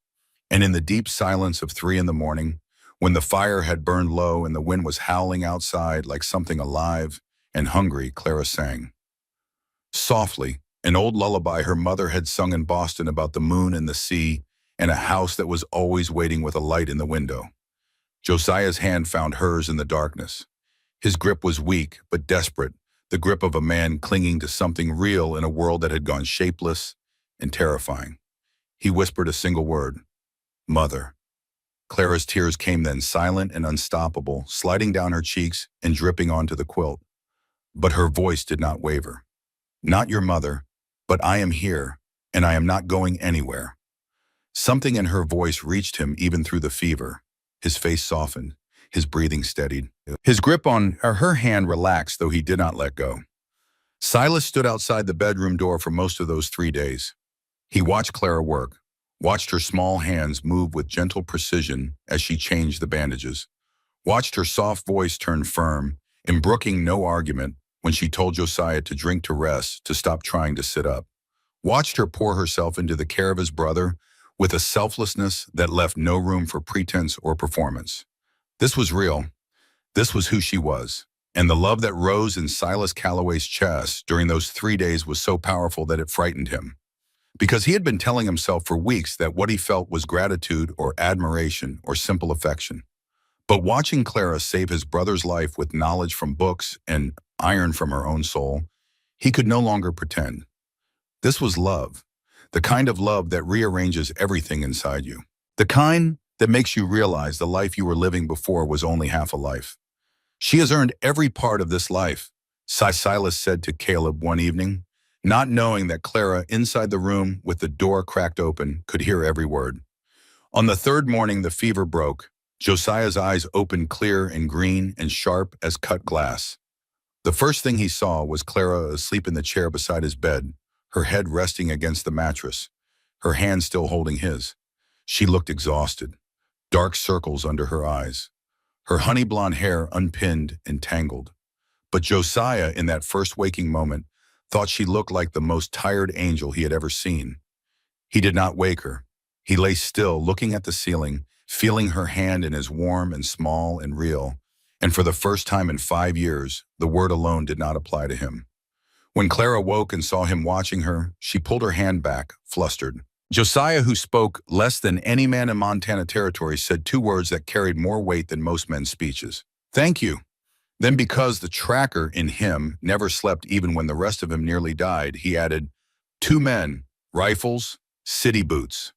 And in the deep silence of 3 in the morning, when the fire had burned low and the wind was howling outside like something alive and hungry, Clara sang. Softly, an old lullaby her mother had sung in Boston about the moon and the sea and a house that was always waiting with a light in the window. Josiah's hand found hers in the darkness. His grip was weak but desperate, the grip of a man clinging to something real in a world that had gone shapeless and terrifying. He whispered a single word, "Mother." Clara's tears came then, silent and unstoppable, sliding down her cheeks and dripping onto the quilt. But her voice did not waver. "Not your mother, but I am here, and I am not going anywhere." Something in her voice reached him even through the fever. His face softened, his breathing steadied. His grip on her hand relaxed, though he did not let go. Silas stood outside the bedroom door for most of those 3 days. He watched Clara work, watched her small hands move with gentle precision as she changed the bandages, watched her soft voice turn firm, and brooking no argument when she told Josiah to drink to rest, to stop trying to sit up. Watched her pour herself into the care of his brother with a selflessness that left no room for pretense or performance. This was real. This was who she was. And the love that rose in Silas Calloway's chest during those 3 days was so powerful that it frightened him. Because he had been telling himself for weeks that what he felt was gratitude or admiration or simple affection. But watching Clara save his brother's life with knowledge from books and iron from her own soul, he could no longer pretend. This was love. The kind of love that rearranges everything inside you. The kind that makes you realize the life you were living before was only half a life. "She has earned every part of this life," Silas said to Caleb one evening, not knowing that Clara, inside the room with the door cracked open, could hear every word. On the 3rd morning the fever broke. Josiah's eyes opened clear and green and sharp as cut glass. The first thing he saw was Clara asleep in the chair beside his bed, her head resting against the mattress, her hand still holding his. She looked exhausted, dark circles under her eyes, her honey blonde hair unpinned and tangled. But Josiah, in that first waking moment, thought she looked like the most tired angel he had ever seen. He did not wake her. He lay still, looking at the ceiling, feeling her hand in his warm and small and real. And for the first time in 5 years, the word alone did not apply to him. When Clara woke and saw him watching her, she pulled her hand back, flustered. Josiah, who spoke less than any man in Montana territory, said 2 words that carried more weight than most men's speeches. "Thank you." Then, because the tracker in him never slept even when the rest of him nearly died, he added, 2 men, rifles, city boots."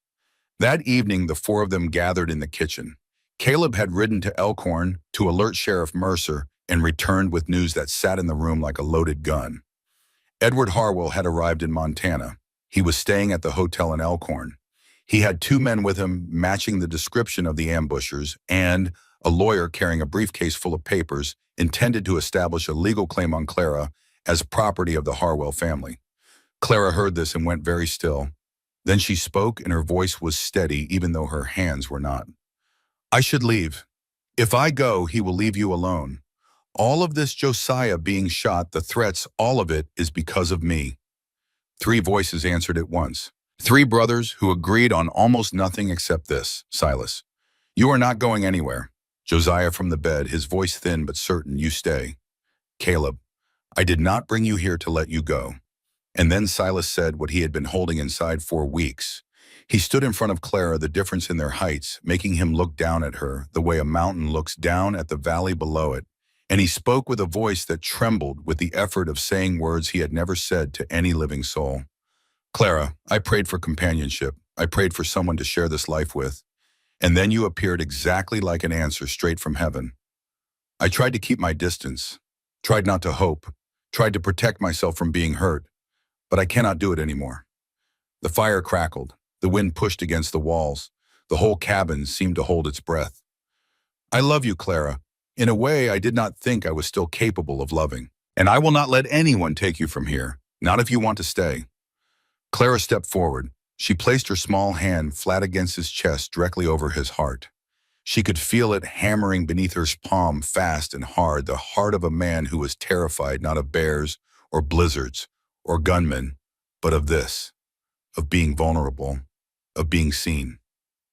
That evening, the 4 of them gathered in the kitchen. Caleb had ridden to Elkhorn to alert Sheriff Mercer and returned with news that sat in the room like a loaded gun. Edward Harwell had arrived in Montana. He was staying at the hotel in Elkhorn. He had 2 men with him matching the description of the ambushers and a lawyer carrying a briefcase full of papers intended to establish a legal claim on Clara as property of the Harwell family. Clara heard this and went very still. Then she spoke, and her voice was steady even though her hands were not. "I should leave. If I go, he will leave you alone. All of this Josiah being shot, the threats, all of it is because of me." 3 voices answered at once. 3 brothers who agreed on almost nothing except this, "Silas, you are not going anywhere." Josiah from the bed, his voice thin but certain, "You stay." Caleb, "I did not bring you here to let you go." And then Silas said what he had been holding inside for weeks. He stood in front of Clara, the difference in their heights, making him look down at her the way a mountain looks down at the valley below it. And he spoke with a voice that trembled with the effort of saying words he had never said to any living soul. "Clara, I prayed for companionship. I prayed for someone to share this life with. And then you appeared exactly like an answer straight from heaven. I tried to keep my distance, tried not to hope, tried to protect myself from being hurt, but I cannot do it anymore. The fire crackled, the wind pushed against the walls, the whole cabin seemed to hold its breath. I love you, Clara, in a way I did not think I was still capable of loving. And I will not let anyone take you from here, not if you want to stay. Clara stepped forward. She placed her small hand flat against his chest directly over his heart. She could feel it hammering beneath her palm fast and hard, the heart of a man who was terrified not of bears or blizzards or gunmen, but of this, of being vulnerable, of being seen.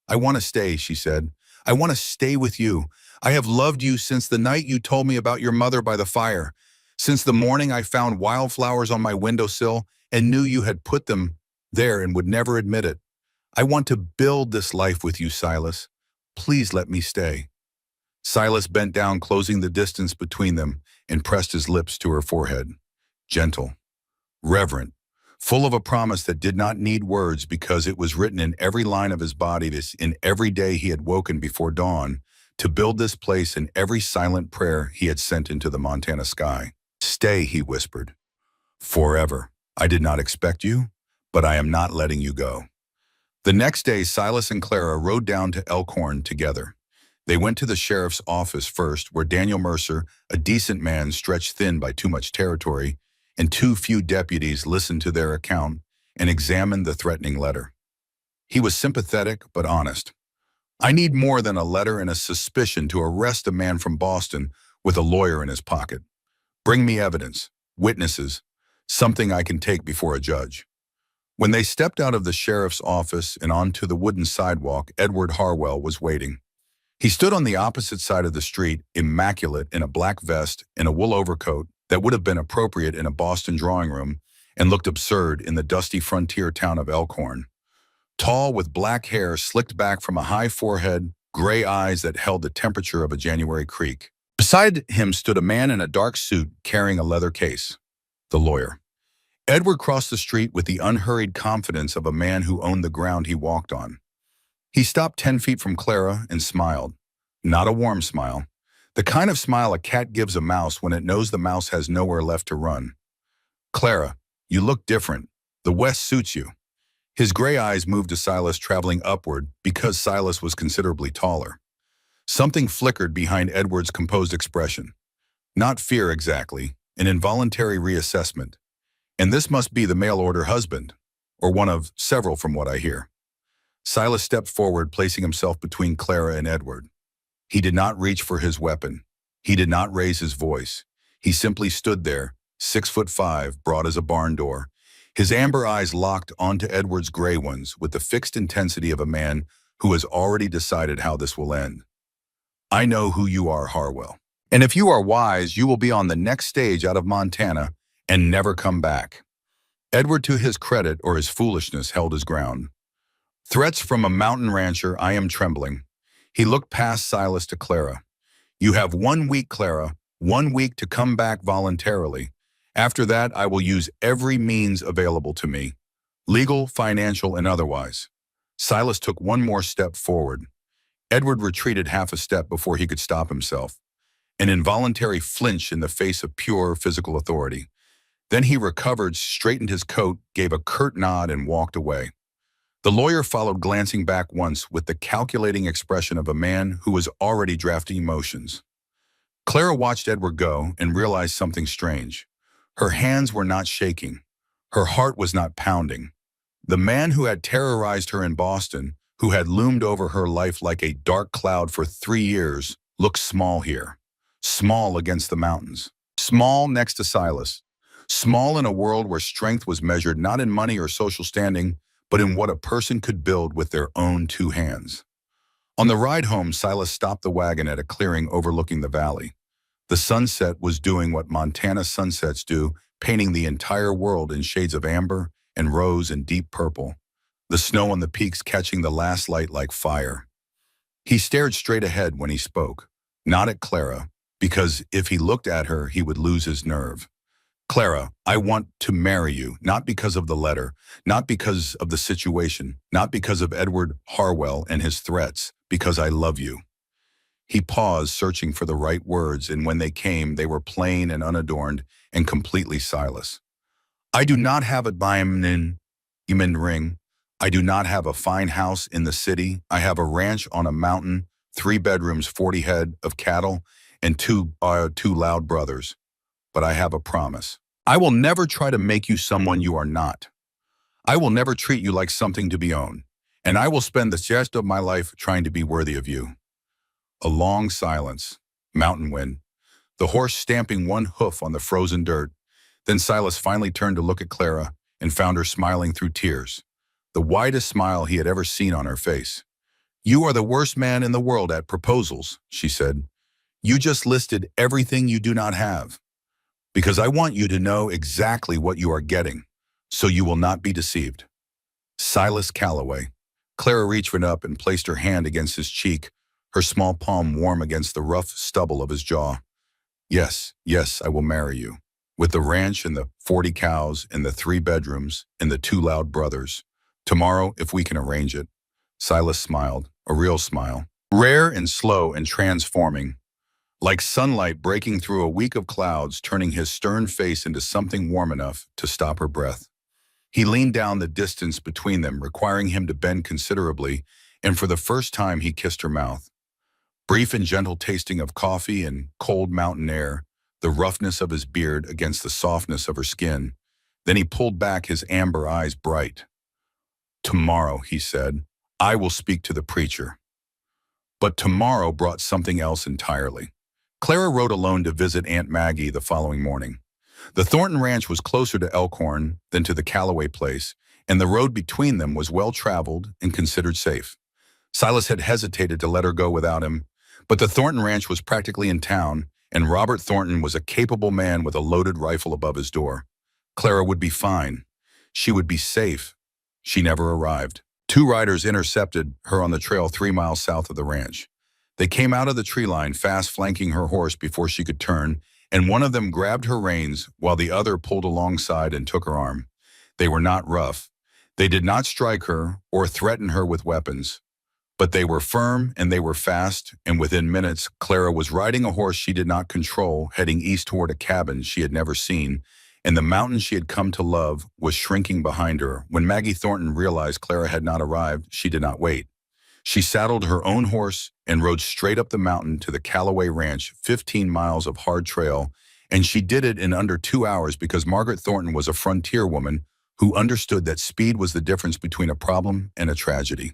I want to stay, she said. I want to stay with you. I have loved you since the night you told me about your mother by the fire, since the morning I found wildflowers on my windowsill and knew you had put them there and would never admit it. I want to build this life with you, Silas. Please let me stay. Silas bent down, closing the distance between them, and pressed his lips to her forehead. Gentle, reverent, full of a promise that did not need words because it was written in every line of his body, in every day he had woken before dawn, to build this place in every silent prayer he had sent into the Montana sky. Stay, he whispered. Forever. I did not expect you, but I am not letting you go. The next day, Silas and Clara rode down to Elkhorn together. They went to the sheriff's office first, where Daniel Mercer, a decent man stretched thin by too much territory, and too few deputies listened to their account and examined the threatening letter. He was sympathetic but honest. I need more than a letter and a suspicion to arrest a man from Boston with a lawyer in his pocket. Bring me evidence, witnesses, something I can take before a judge. When they stepped out of the sheriff's office and onto the wooden sidewalk, Edward Harwell was waiting. He stood on the opposite side of the street, immaculate in a black vest and a wool overcoat that would have been appropriate in a Boston drawing room and looked absurd in the dusty frontier town of Elkhorn. Tall, with black hair slicked back from a high forehead, gray eyes that held the temperature of a January creek. Beside him stood a man in a dark suit carrying a leather case. The lawyer. Edward crossed the street with the unhurried confidence of a man who owned the ground he walked on. He stopped 10 feet from Clara and smiled. Not a warm smile. The kind of smile a cat gives a mouse when it knows the mouse has nowhere left to run. Clara, you look different. The West suits you. His gray eyes moved to Silas, traveling upward because Silas was considerably taller. Something flickered behind Edward's composed expression. Not fear exactly, an involuntary reassessment. And this must be the mail-order husband, or one of several from what I hear. Silas stepped forward, placing himself between Clara and Edward. He did not reach for his weapon. He did not raise his voice. He simply stood there, 6'5", broad as a barn door, his amber eyes locked onto Edward's gray ones with the fixed intensity of a man who has already decided how this will end. I know who you are, Harwell. And if you are wise, you will be on the next stage out of Montana and never come back. Edward, to his credit or his foolishness, held his ground. Threats from a mountain rancher, I am trembling. He looked past Silas to Clara. You have 1 week, Clara, 1 week to come back voluntarily. After that, I will use every means available to me, legal, financial, and otherwise. Silas took one more step forward. Edward retreated half a step before he could stop himself. An involuntary flinch in the face of pure physical authority. Then he recovered, straightened his coat, gave a curt nod, and walked away. The lawyer followed, glancing back once with the calculating expression of a man who was already drafting motions. Clara watched Edward go and realized something strange. Her hands were not shaking. Her heart was not pounding. The man who had terrorized her in Boston, who had loomed over her life like a dark cloud for 3 years, looked small here. Small against the mountains. Small next to Silas. Small in a world where strength was measured not in money or social standing, but in what a person could build with their own 2 hands. On the ride home, Silas stopped the wagon at a clearing overlooking the valley. The sunset was doing what Montana sunsets do, painting the entire world in shades of amber and rose and deep purple, the snow on the peaks catching the last light like fire. He stared straight ahead when he spoke, not at Clara, because if he looked at her, he would lose his nerve. Clara, I want to marry you, not because of the letter, not because of the situation, not because of Edward Harwell and his threats, because I love you. He paused, searching for the right words, and when they came, they were plain and unadorned and completely sightless. I do not have a diamond ring. I do not have a fine house in the city. I have a ranch on a mountain, 3 bedrooms, 40 head of cattle, and two loud brothers. But I have a promise. I will never try to make you someone you are not. I will never treat you like something to be owned. And I will spend the rest of my life trying to be worthy of you. A long silence. Mountain wind. The horse stamping one hoof on the frozen dirt. Then Silas finally turned to look at Clara and found her smiling through tears. The widest smile he had ever seen on her face. You are the worst man in the world at proposals, she said. You just listed everything you do not have. Because I want you to know exactly what you are getting, so you will not be deceived. Silas Calloway. Clara reached up and placed her hand against his cheek, her small palm warm against the rough stubble of his jaw. Yes, yes, I will marry you. With the ranch and the 40 cows and the 3 bedrooms and the 2 loud brothers. Tomorrow, if we can arrange it. Silas smiled, a real smile. Rare and slow and transforming. Like sunlight breaking through a week of clouds, turning his stern face into something warm enough to stop her breath. He leaned down the distance between them, requiring him to bend considerably, and for the first time he kissed her mouth. Brief and gentle tasting of coffee and cold mountain air, the roughness of his beard against the softness of her skin. Then he pulled back, his amber eyes bright. Tomorrow, he said, I will speak to the preacher. But tomorrow brought something else entirely. Clara rode alone to visit Aunt Maggie the following morning. The Thornton Ranch was closer to Elkhorn than to the Calloway place, and the road between them was well-traveled and considered safe. Silas had hesitated to let her go without him, but the Thornton Ranch was practically in town, and Robert Thornton was a capable man with a loaded rifle above his door. Clara would be fine. She would be safe. She never arrived. 2 riders intercepted her on the trail 3 miles south of the ranch. They came out of the tree line, fast flanking her horse before she could turn, and one of them grabbed her reins while the other pulled alongside and took her arm. They were not rough. They did not strike her or threaten her with weapons. But they were firm and they were fast, and within minutes, Clara was riding a horse she did not control, heading east toward a cabin she had never seen, and the mountain she had come to love was shrinking behind her. When Maggie Thornton realized Clara had not arrived, she did not wait. She saddled her own horse and rode straight up the mountain to the Calloway Ranch, 15 miles of hard trail, and she did it in under 2 hours because Margaret Thornton was a frontier woman who understood that speed was the difference between a problem and a tragedy.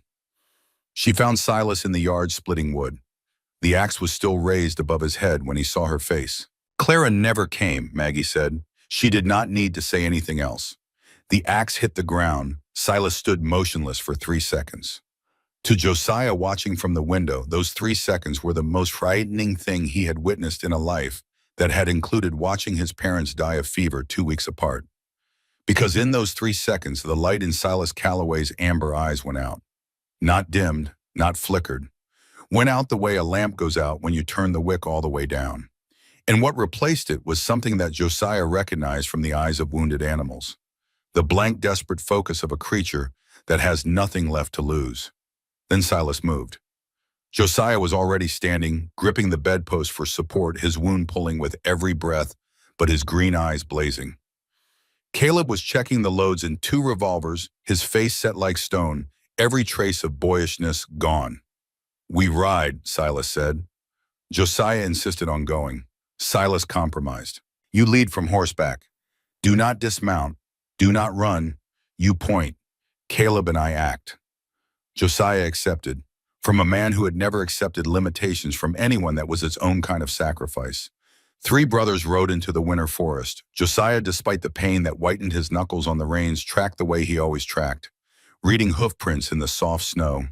She found Silas in the yard splitting wood. The axe was still raised above his head when he saw her face. Clara never came, Maggie said. She did not need to say anything else. The axe hit the ground. Silas stood motionless for 3 seconds. To Josiah, watching from the window, those 3 seconds were the most frightening thing he had witnessed in a life that had included watching his parents die of fever 2 weeks apart. Because in those 3 seconds, the light in Silas Calloway's amber eyes went out. Not dimmed, not flickered. Went out the way a lamp goes out when you turn the wick all the way down. And what replaced it was something that Josiah recognized from the eyes of wounded animals. The blank, desperate focus of a creature that has nothing left to lose. Then Silas moved. Josiah was already standing, gripping the bedpost for support, his wound pulling with every breath, but his green eyes blazing. Caleb was checking the loads in 2 revolvers, his face set like stone, every trace of boyishness gone. We ride, Silas said. Josiah insisted on going. Silas compromised. You lead from horseback. Do not dismount. Do not run. You point. Caleb and I act. Josiah accepted. From a man who had never accepted limitations from anyone, that was its own kind of sacrifice. 3 brothers rode into the winter forest. Josiah, despite the pain that whitened his knuckles on the reins, tracked the way he always tracked, reading hoof prints in the soft snow,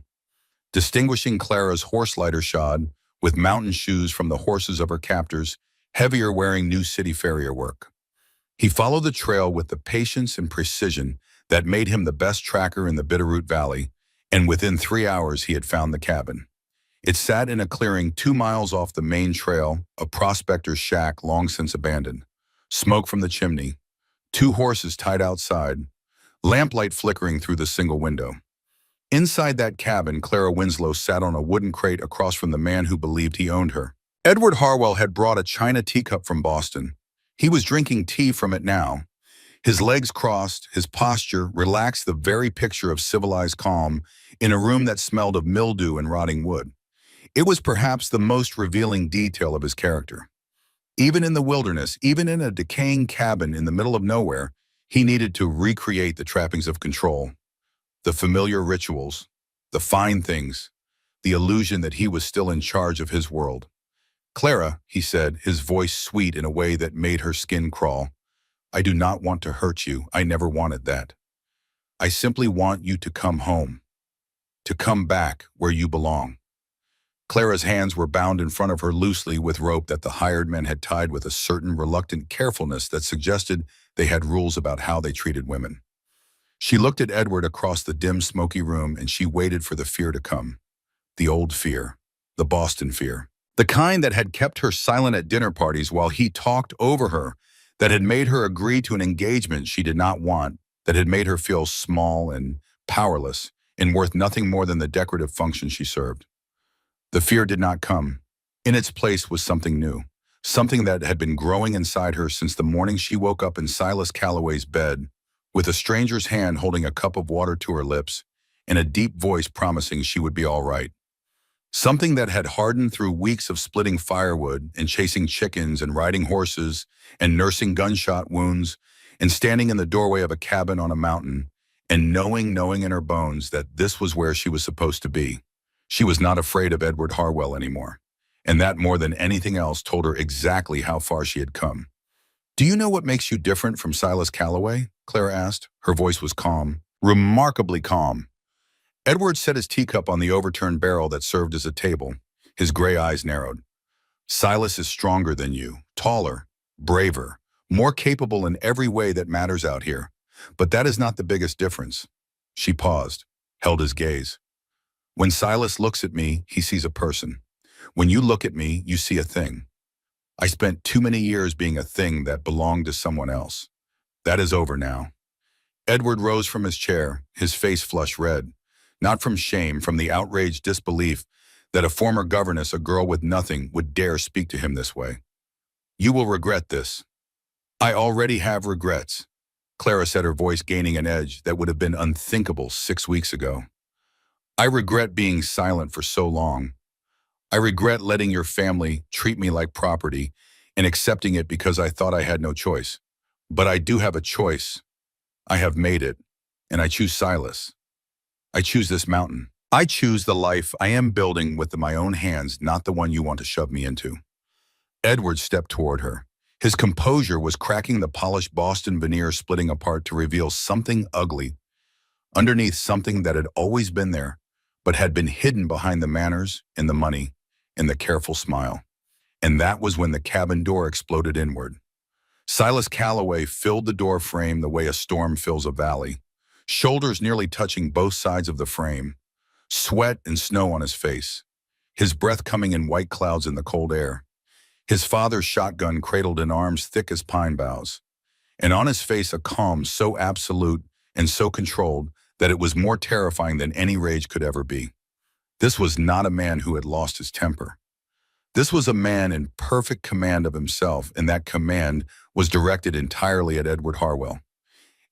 distinguishing Clara's horse lighter shod with mountain shoes from the horses of her captors, heavier wearing New City farrier work. He followed the trail with the patience and precision that made him the best tracker in the Bitterroot Valley, and within 3 hours he had found the cabin. It sat in a clearing 2 miles off the main trail, a prospector's shack long since abandoned. Smoke from the chimney. Two horses tied outside. Lamplight flickering through the single window. Inside that cabin, Clara Winslow sat on a wooden crate across from the man who believed he owned her. Edward Harwell had brought a china teacup from Boston. He was drinking tea from it now. His legs crossed, his posture relaxed, the very picture of civilized calm in a room that smelled of mildew and rotting wood. It was perhaps the most revealing detail of his character. Even in the wilderness, even in a decaying cabin in the middle of nowhere, he needed to recreate the trappings of control, the familiar rituals, the fine things, the illusion that he was still in charge of his world. "Clara," he said, his voice sweet in a way that made her skin crawl, "I do not want to hurt you. I never wanted that. I simply want you to come home, to come back where you belong." Clara's hands were bound in front of her loosely with rope that the hired men had tied with a certain reluctant carefulness that suggested they had rules about how they treated women. She looked at Edward across the dim, smoky room, and she waited for the fear to come. The old fear, the Boston fear. The kind that had kept her silent at dinner parties while he talked over her, that had made her agree to an engagement she did not want, that had made her feel small and powerless and worth nothing more than the decorative function she served. The fear did not come. In its place was something new, something that had been growing inside her since the morning she woke up in Silas Calloway's bed, with a stranger's hand holding a cup of water to her lips and a deep voice promising she would be all right. Something that had hardened through weeks of splitting firewood and chasing chickens and riding horses and nursing gunshot wounds and standing in the doorway of a cabin on a mountain and knowing in her bones that this was where she was supposed to be. She was not afraid of Edward Harwell anymore, and that more than anything else told her exactly how far she had come. "Do you know what makes you different from Silas Calloway?" Clara asked. Her voice was calm, remarkably calm. Edward set his teacup on the overturned barrel that served as a table. His gray eyes narrowed. "Silas is stronger than you, taller, braver, more capable in every way that matters out here. But that is not the biggest difference." She paused, held his gaze. "When Silas looks at me, he sees a person. When you look at me, you see a thing. I spent too many years being a thing that belonged to someone else. That is over now." Edward rose from his chair, his face flushed red. Not from shame, from the outraged disbelief that a former governess, a girl with nothing, would dare speak to him this way. "You will regret this." "I already have regrets," Clara said, her voice gaining an edge that would have been unthinkable 6 weeks ago. "I regret being silent for so long. I regret letting your family treat me like property and accepting it because I thought I had no choice. But I do have a choice. I have made it, and I choose Silas. I choose this mountain. I choose the life I am building with my own hands, not the one you want to shove me into." Edward stepped toward her. His composure was cracking the polished Boston veneer splitting apart to reveal something ugly, underneath something that had always been there, but had been hidden behind the manners and the money and the careful smile. And that was when the cabin door exploded inward. Silas Calloway filled the door frame the way a storm fills a valley, shoulders nearly touching both sides of the frame, sweat and snow on his face, his breath coming in white clouds in the cold air, his father's shotgun cradled in arms thick as pine boughs, and on his face a calm so absolute and so controlled that it was more terrifying than any rage could ever be. This was not a man who had lost his temper. This was a man in perfect command of himself, and that command was directed entirely at Edward Harwell.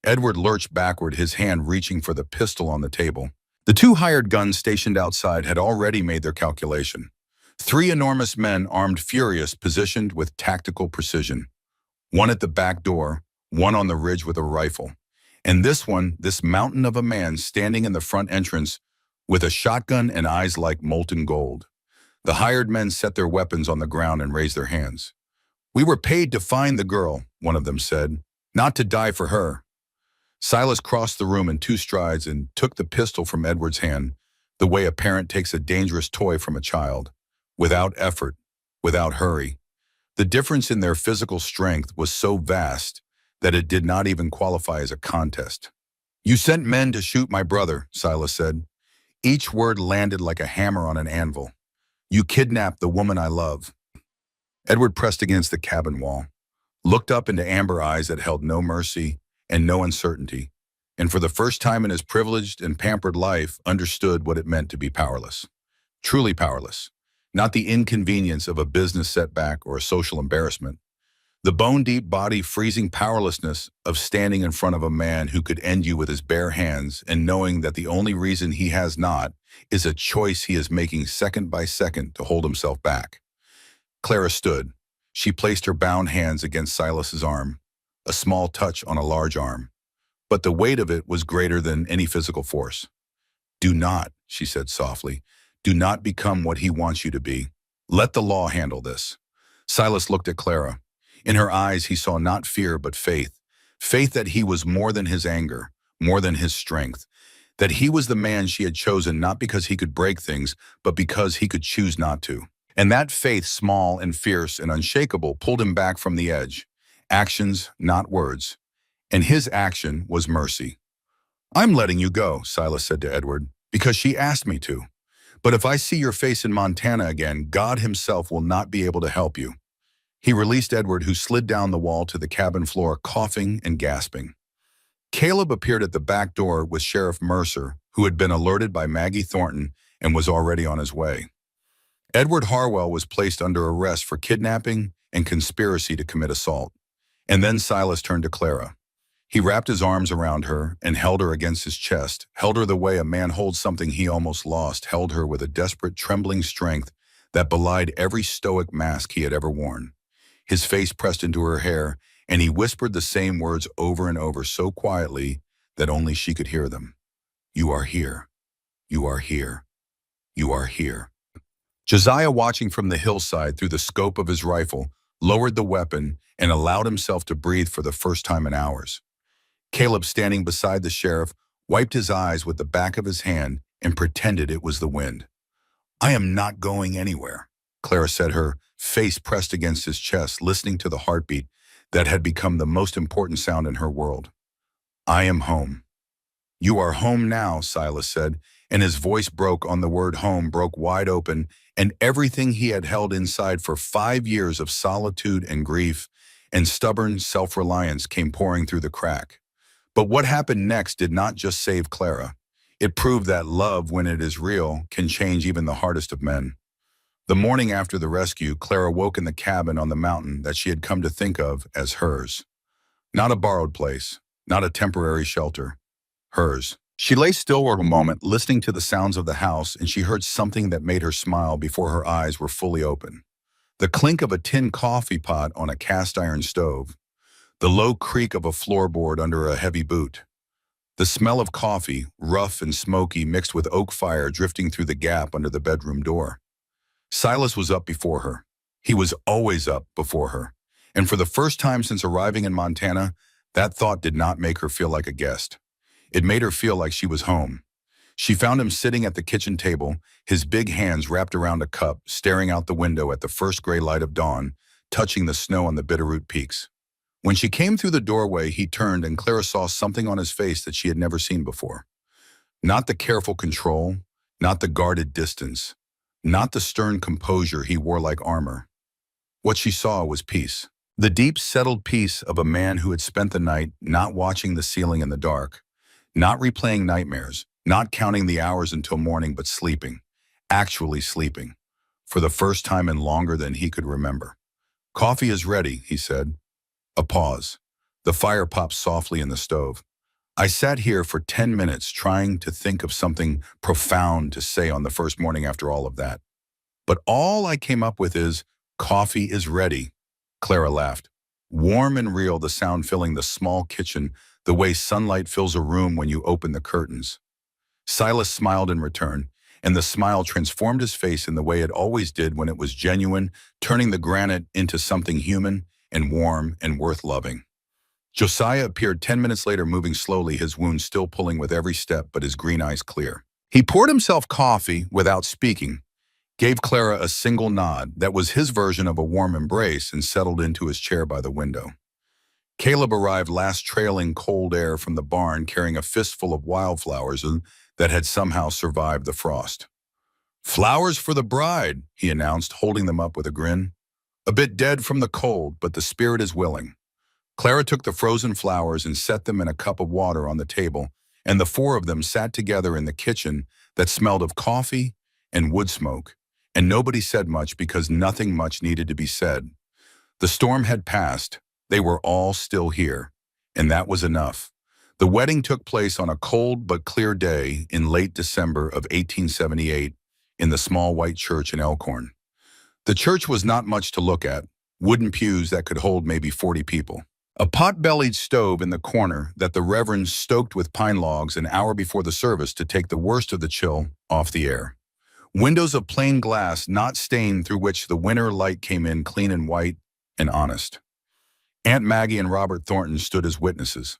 Edward lurched backward, his hand reaching for the pistol on the table. The two hired guns stationed outside had already made their calculation. 3 enormous men, armed furious, positioned with tactical precision. One at the back door, one on the ridge with a rifle. And this one, this mountain of a man, standing in the front entrance with a shotgun and eyes like molten gold. The hired men set their weapons on the ground and raised their hands. "We were paid to find the girl," one of them said, "not to die for her." Silas crossed the room in 2 strides and took the pistol from Edward's hand, the way a parent takes a dangerous toy from a child, without effort, without hurry. The difference in their physical strength was so vast that it did not even qualify as a contest. "You sent men to shoot my brother," Silas said. Each word landed like a hammer on an anvil. "You kidnapped the woman I love." Edward pressed against the cabin wall. looked up into amber eyes that held no mercy and no uncertainty, and for the first time in his privileged and pampered life, understood what it meant to be powerless. Truly powerless. Not the inconvenience of a business setback or a social embarrassment. The bone-deep body freezing powerlessness of standing in front of a man who could end you with his bare hands and knowing that the only reason he has not is a choice he is making second by second to hold himself back. Clara stood. She placed her bound hands against Silas's arm, a small touch on a large arm. But the weight of it was greater than any physical force. "Do not," she said softly, "do not become what he wants you to be. Let the law handle this." Silas looked at Clara. In her eyes he saw not fear but faith. Faith that he was more than his anger, more than his strength. That he was the man she had chosen not because he could break things, but because he could choose not to. And that faith, small and fierce and unshakable, pulled him back from the edge. Actions, not words. And his action was mercy. "I'm letting you go," Silas said to Edward, "because she asked me to. But if I see your face in Montana again, God himself will not be able to help you." He released Edward, who slid down the wall to the cabin floor, coughing and gasping. Caleb appeared at the back door with Sheriff Mercer, who had been alerted by Maggie Thornton and was already on his way. Edward Harwell was placed under arrest for kidnapping and conspiracy to commit assault. And then Silas turned to Clara. He wrapped his arms around her and held her against his chest, held her the way a man holds something he almost lost, held her with a desperate, trembling strength that belied every stoic mask he had ever worn. His face pressed into her hair, and he whispered the same words over and over so quietly that only she could hear them. "You are here. You are here. You are here." Josiah, watching from the hillside through the scope of his rifle, lowered the weapon and allowed himself to breathe for the first time in hours. Caleb, standing beside the sheriff, wiped his eyes with the back of his hand and pretended it was the wind. "I am not going anywhere," Clara said, her face pressed against his chest, listening to the heartbeat that had become the most important sound in her world. "I am home." "You are home now," Silas said, and his voice broke on the word home, broke wide open, and everything he had held inside for 5 years of solitude and grief and stubborn self-reliance came pouring through the crack. But what happened next did not just save Clara. It proved that love, when it is real, can change even the hardest of men. The morning after the rescue, Clara woke in the cabin on the mountain that she had come to think of as hers. Not a borrowed place, not a temporary shelter. Hers. She lay still for a moment, listening to the sounds of the house, and she heard something that made her smile before her eyes were fully open. The clink of a tin coffee pot on a cast-iron stove. The low creak of a floorboard under a heavy boot. The smell of coffee, rough and smoky, mixed with oak fire drifting through the gap under the bedroom door. Silas was up before her. He was always up before her. And for the first time since arriving in Montana, that thought did not make her feel like a guest. It made her feel like she was home. She found him sitting at the kitchen table, his big hands wrapped around a cup, staring out the window at the first gray light of dawn, touching the snow on the Bitterroot Peaks. When she came through the doorway, he turned, and Clara saw something on his face that she had never seen before. Not the careful control, not the guarded distance, not the stern composure he wore like armor. What she saw was peace. The deep, settled peace of a man who had spent the night not watching the ceiling in the dark, not replaying nightmares, not counting the hours until morning, but sleeping, actually sleeping, for the first time in longer than he could remember. "Coffee is ready," he said. A pause. The fire popped softly in the stove. "I sat here for 10 minutes trying to think of something profound to say on the first morning after all of that. But all I came up with is, 'Coffee is ready.'" Clara laughed. Warm and real, the sound filling the small kitchen, the way sunlight fills a room when you open the curtains. Silas smiled in return, and the smile transformed his face in the way it always did when it was genuine, turning the granite into something human and warm and worth loving. Josiah appeared 10 minutes later, moving slowly, his wound still pulling with every step, but his green eyes clear. He poured himself coffee without speaking, gave Clara a single nod that was his version of a warm embrace, and settled into his chair by the window. Caleb arrived last, trailing cold air from the barn, carrying a fistful of wildflowers that had somehow survived the frost. "Flowers for the bride," he announced, holding them up with a grin. A bit dead from the cold, but the spirit is willing. Clara took the frozen flowers and set them in a cup of water on the table, and the four of them sat together in the kitchen that smelled of coffee and wood smoke, and nobody said much because nothing much needed to be said. The storm had passed, they were all still here, and that was enough. The wedding took place on a cold but clear day in late December of 1878 in the small white church in Elkhorn. The church was not much to look at, wooden pews that could hold maybe 40 people. A pot-bellied stove in the corner that the Reverend stoked with pine logs an hour before the service to take the worst of the chill off the air. Windows of plain glass not stained through which the winter light came in clean and white and honest. Aunt Maggie and Robert Thornton stood as witnesses.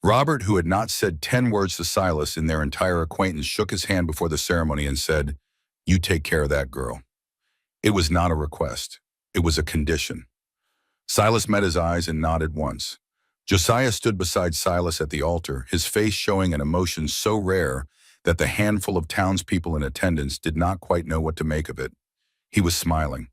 Robert, who had not said 10 words to Silas in their entire acquaintance, shook his hand before the ceremony and said, "You take care of that girl." It was not a request. It was a condition. Silas met his eyes and nodded once. Josiah stood beside Silas at the altar, his face showing an emotion so rare that the handful of townspeople in attendance did not quite know what to make of it. He was smiling.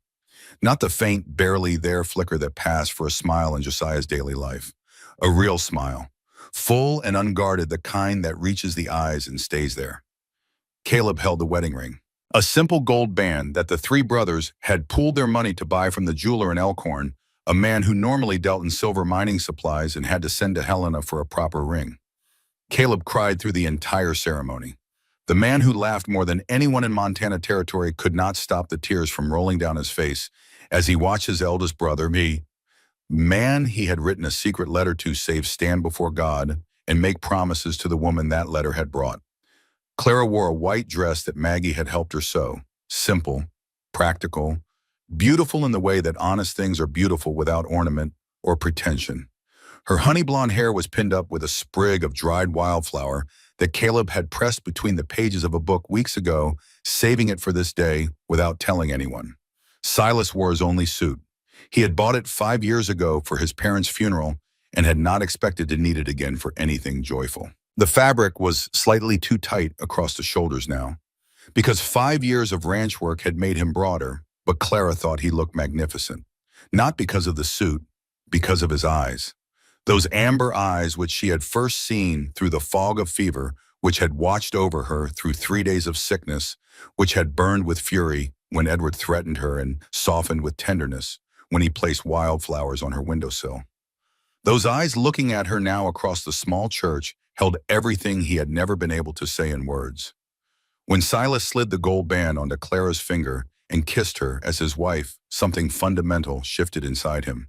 Not the faint, barely there flicker that passed for a smile in Josiah's daily life. A real smile. Full and unguarded, the kind that reaches the eyes and stays there. Caleb held the wedding ring. A simple gold band that the three brothers had pooled their money to buy from the jeweler in Elkhorn, a man who normally dealt in silver mining supplies and had to send to Helena for a proper ring. Caleb cried through the entire ceremony. The man who laughed more than anyone in Montana Territory could not stop the tears from rolling down his face as he watched his eldest brother, man he had written a secret letter to, stand before God and make promises to the woman that letter had brought. Clara wore a white dress that Maggie had helped her sew. Simple, practical, beautiful in the way that honest things are beautiful without ornament or pretension. Her honey blonde hair was pinned up with a sprig of dried wildflower that Caleb had pressed between the pages of a book weeks ago, saving it for this day without telling anyone. Silas wore his only suit. He had bought it 5 years ago for his parents' funeral and had not expected to need it again for anything joyful. The fabric was slightly too tight across the shoulders now, because 5 years of ranch work had made him broader, but Clara thought he looked magnificent. Not because of the suit, because of his eyes. Those amber eyes which she had first seen through the fog of fever, which had watched over her through 3 days of sickness, which had burned with fury when Edward threatened her and softened with tenderness when he placed wildflowers on her windowsill. Those eyes looking at her now across the small church held everything he had never been able to say in words. When Silas slid the gold band onto Clara's finger and kissed her as his wife, something fundamental shifted inside him.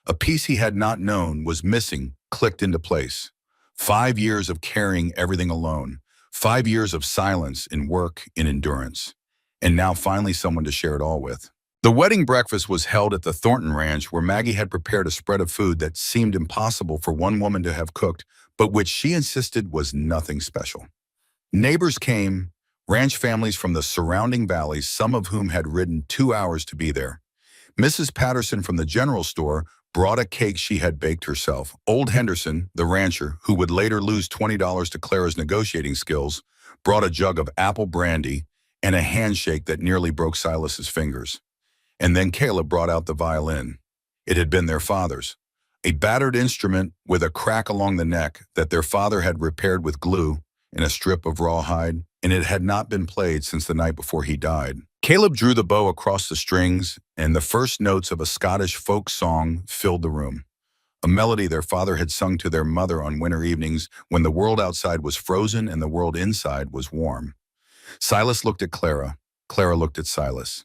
A piece he had not known was missing, clicked into place. 5 years of carrying everything alone. 5 years of silence in work, in endurance. And now finally someone to share it all with. The wedding breakfast was held at the Thornton Ranch, where Maggie had prepared a spread of food that seemed impossible for one woman to have cooked, but which she insisted was nothing special. Neighbors came, ranch families from the surrounding valleys, some of whom had ridden 2 hours to be there. Mrs. Patterson from the general store brought a cake she had baked herself. Old Henderson, the rancher, who would later lose $20 to Clara's negotiating skills, brought a jug of apple brandy and a handshake that nearly broke Silas's fingers. And then Caleb brought out the violin. It had been their father's. A battered instrument with a crack along the neck that their father had repaired with glue and a strip of rawhide, and it had not been played since the night before he died. Caleb drew the bow across the strings, and the first notes of a Scottish folk song filled the room. A melody their father had sung to their mother on winter evenings when the world outside was frozen and the world inside was warm. Silas looked at Clara. Clara looked at Silas.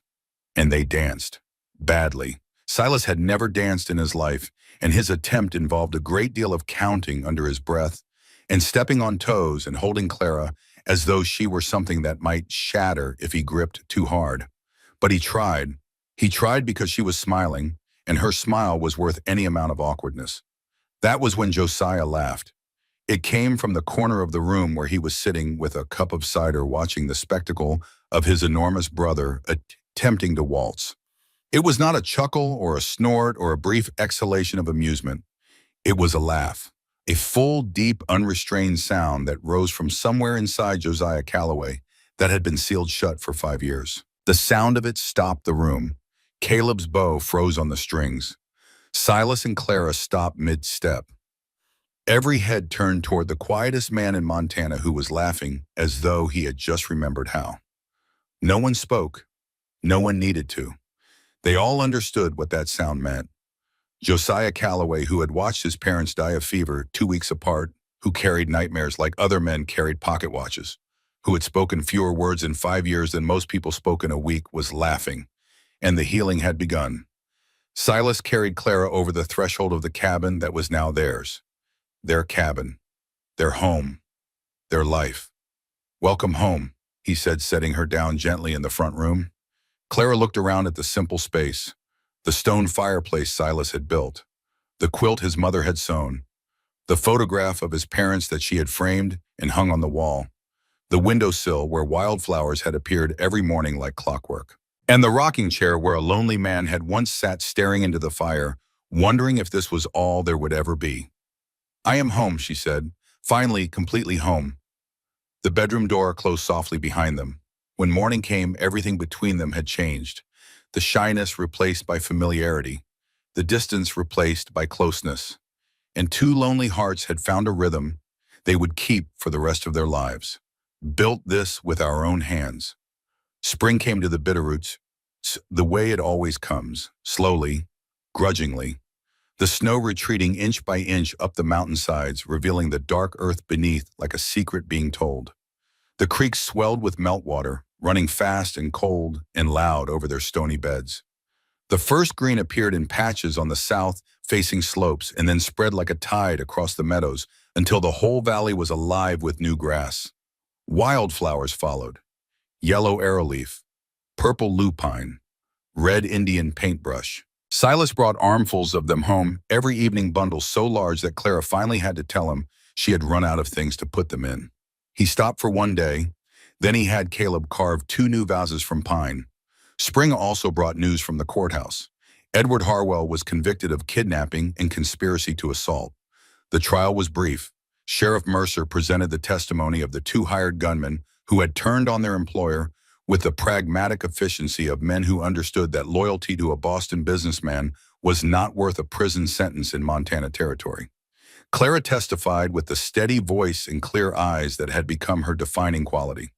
And they danced. Badly. Silas had never danced in his life, and his attempt involved a great deal of counting under his breath and stepping on toes and holding Clara as though she were something that might shatter if he gripped too hard. But he tried. He tried because she was smiling, and her smile was worth any amount of awkwardness. That was when Josiah laughed. It came from the corner of the room where he was sitting with a cup of cider watching the spectacle of his enormous brother attempting to waltz. It was not a chuckle or a snort or a brief exhalation of amusement. It was a laugh, a full, deep, unrestrained sound that rose from somewhere inside Josiah Calloway that had been sealed shut for 5 years. The sound of it stopped the room. Caleb's bow froze on the strings. Silas and Clara stopped mid-step. Every head turned toward the quietest man in Montana, who was laughing as though he had just remembered how. No one spoke. No one needed to. They all understood what that sound meant. Josiah Calloway, who had watched his parents die of fever 2 weeks apart, who carried nightmares like other men carried pocket watches, who had spoken fewer words in 5 years than most people spoke in a week, was laughing, and the healing had begun. Silas carried Clara over the threshold of the cabin that was now theirs. Their cabin, their home, their life. "Welcome home," he said, setting her down gently in the front room. Clara looked around at the simple space, the stone fireplace Silas had built, the quilt his mother had sewn, the photograph of his parents that she had framed and hung on the wall, the windowsill where wildflowers had appeared every morning like clockwork, and the rocking chair where a lonely man had once sat staring into the fire, wondering if this was all there would ever be. "I am home," she said, "finally completely home." The bedroom door closed softly behind them. When morning came, everything between them had changed. The shyness replaced by familiarity, the distance replaced by closeness. And two lonely hearts had found a rhythm they would keep for the rest of their lives. Built this with our own hands. Spring came to the Bitterroots, the way it always comes, slowly, grudgingly. The snow retreating inch by inch up the mountainsides, revealing the dark earth beneath like a secret being told. The creeks swelled with meltwater, running fast and cold and loud over their stony beds. The first green appeared in patches on the south-facing slopes and then spread like a tide across the meadows until the whole valley was alive with new grass. Wildflowers followed: yellow arrowleaf, purple lupine, red Indian paintbrush. Silas brought armfuls of them home, every evening bundles so large that Clara finally had to tell him she had run out of things to put them in. He stopped for one day, then he had Caleb carve 2 new vases from pine. Spring also brought news from the courthouse. Edward Harwell was convicted of kidnapping and conspiracy to assault. The trial was brief. Sheriff Mercer presented the testimony of the 2 hired gunmen who had turned on their employer with the pragmatic efficiency of men who understood that loyalty to a Boston businessman was not worth a prison sentence in Montana territory. Clara testified with the steady voice and clear eyes that had become her defining quality.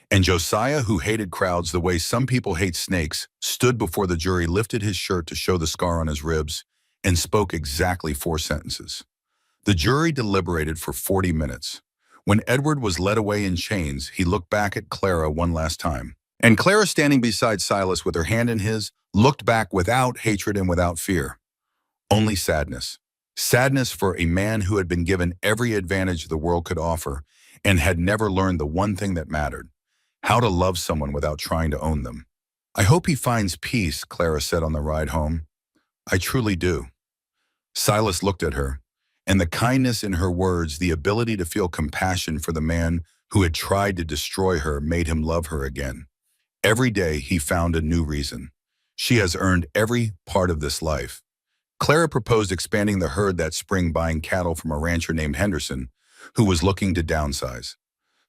And Josiah, who hated crowds the way some people hate snakes, stood before the jury, lifted his shirt to show the scar on his ribs, and spoke exactly 4 sentences. The jury deliberated for 40 minutes. When Edward was led away in chains, he looked back at Clara one last time. And Clara, standing beside Silas with her hand in his, looked back without hatred and without fear. Only sadness. Sadness for a man who had been given every advantage the world could offer and had never learned the one thing that mattered: how to love someone without trying to own them. "I hope he finds peace," Clara said on the ride home. "I truly do." Silas looked at her, and the kindness in her words, the ability to feel compassion for the man who had tried to destroy her, made him love her again. Every day he found a new reason. "She has earned every part of this life." Clara proposed expanding the herd that spring, buying cattle from a rancher named Henderson, who was looking to downsize.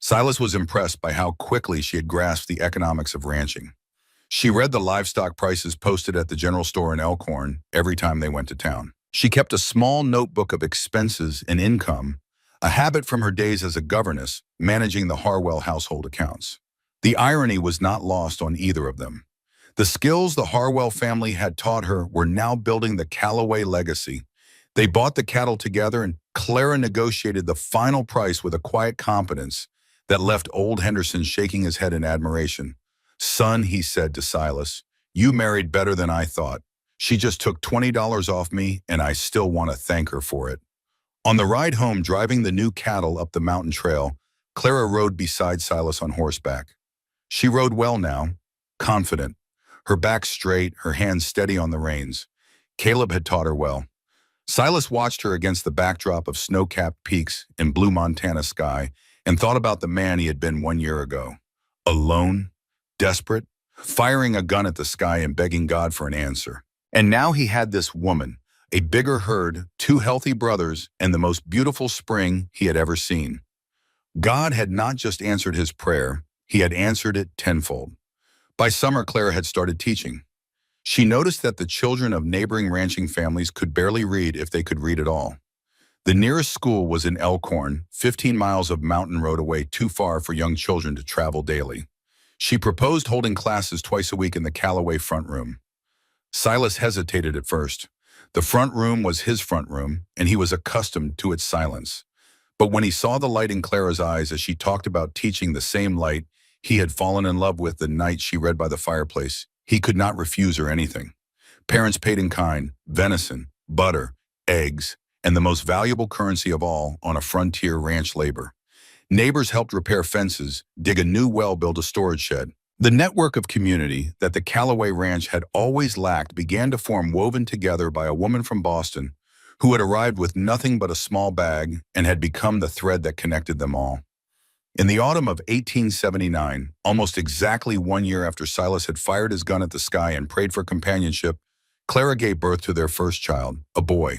Silas was impressed by how quickly she had grasped the economics of ranching. She read the livestock prices posted at the general store in Elkhorn every time they went to town. She kept a small notebook of expenses and income, a habit from her days as a governess, managing the Harwell household accounts. The irony was not lost on either of them. The skills the Harwell family had taught her were now building the Calloway legacy. They bought the cattle together, and Clara negotiated the final price with a quiet competence that left old Henderson shaking his head in admiration. "Son," he said to Silas, "you married better than I thought. She just took $20 off me, and I still want to thank her for it." On the ride home, driving the new cattle up the mountain trail, Clara rode beside Silas on horseback. She rode well now, confident, her back straight, her hands steady on the reins. Caleb had taught her well. Silas watched her against the backdrop of snow-capped peaks and blue Montana sky and thought about the man he had been 1 year ago. Alone, desperate, firing a gun at the sky and begging God for an answer. And now he had this woman, a bigger herd, 2 healthy brothers, and the most beautiful spring he had ever seen. God had not just answered his prayer, he had answered it tenfold. By summer, Clara had started teaching. She noticed that the children of neighboring ranching families could barely read if they could read at all. The nearest school was in Elkhorn, 15 miles of mountain road away, too far for young children to travel daily. She proposed holding classes twice a week in the Callaway front room. Silas hesitated at first. The front room was his front room, and he was accustomed to its silence. But when he saw the light in Clara's eyes as she talked about teaching the same light he had fallen in love with the night she read by the fireplace, he could not refuse her anything. Parents paid in kind, venison, butter, eggs, and the most valuable currency of all on a frontier ranch labor. Neighbors helped repair fences, dig a new well, build a storage shed. The network of community that the Callaway Ranch had always lacked began to form, woven together by a woman from Boston who had arrived with nothing but a small bag and had become the thread that connected them all. In the autumn of 1879, almost exactly 1 year after Silas had fired his gun at the sky and prayed for companionship, Clara gave birth to their first child, a boy.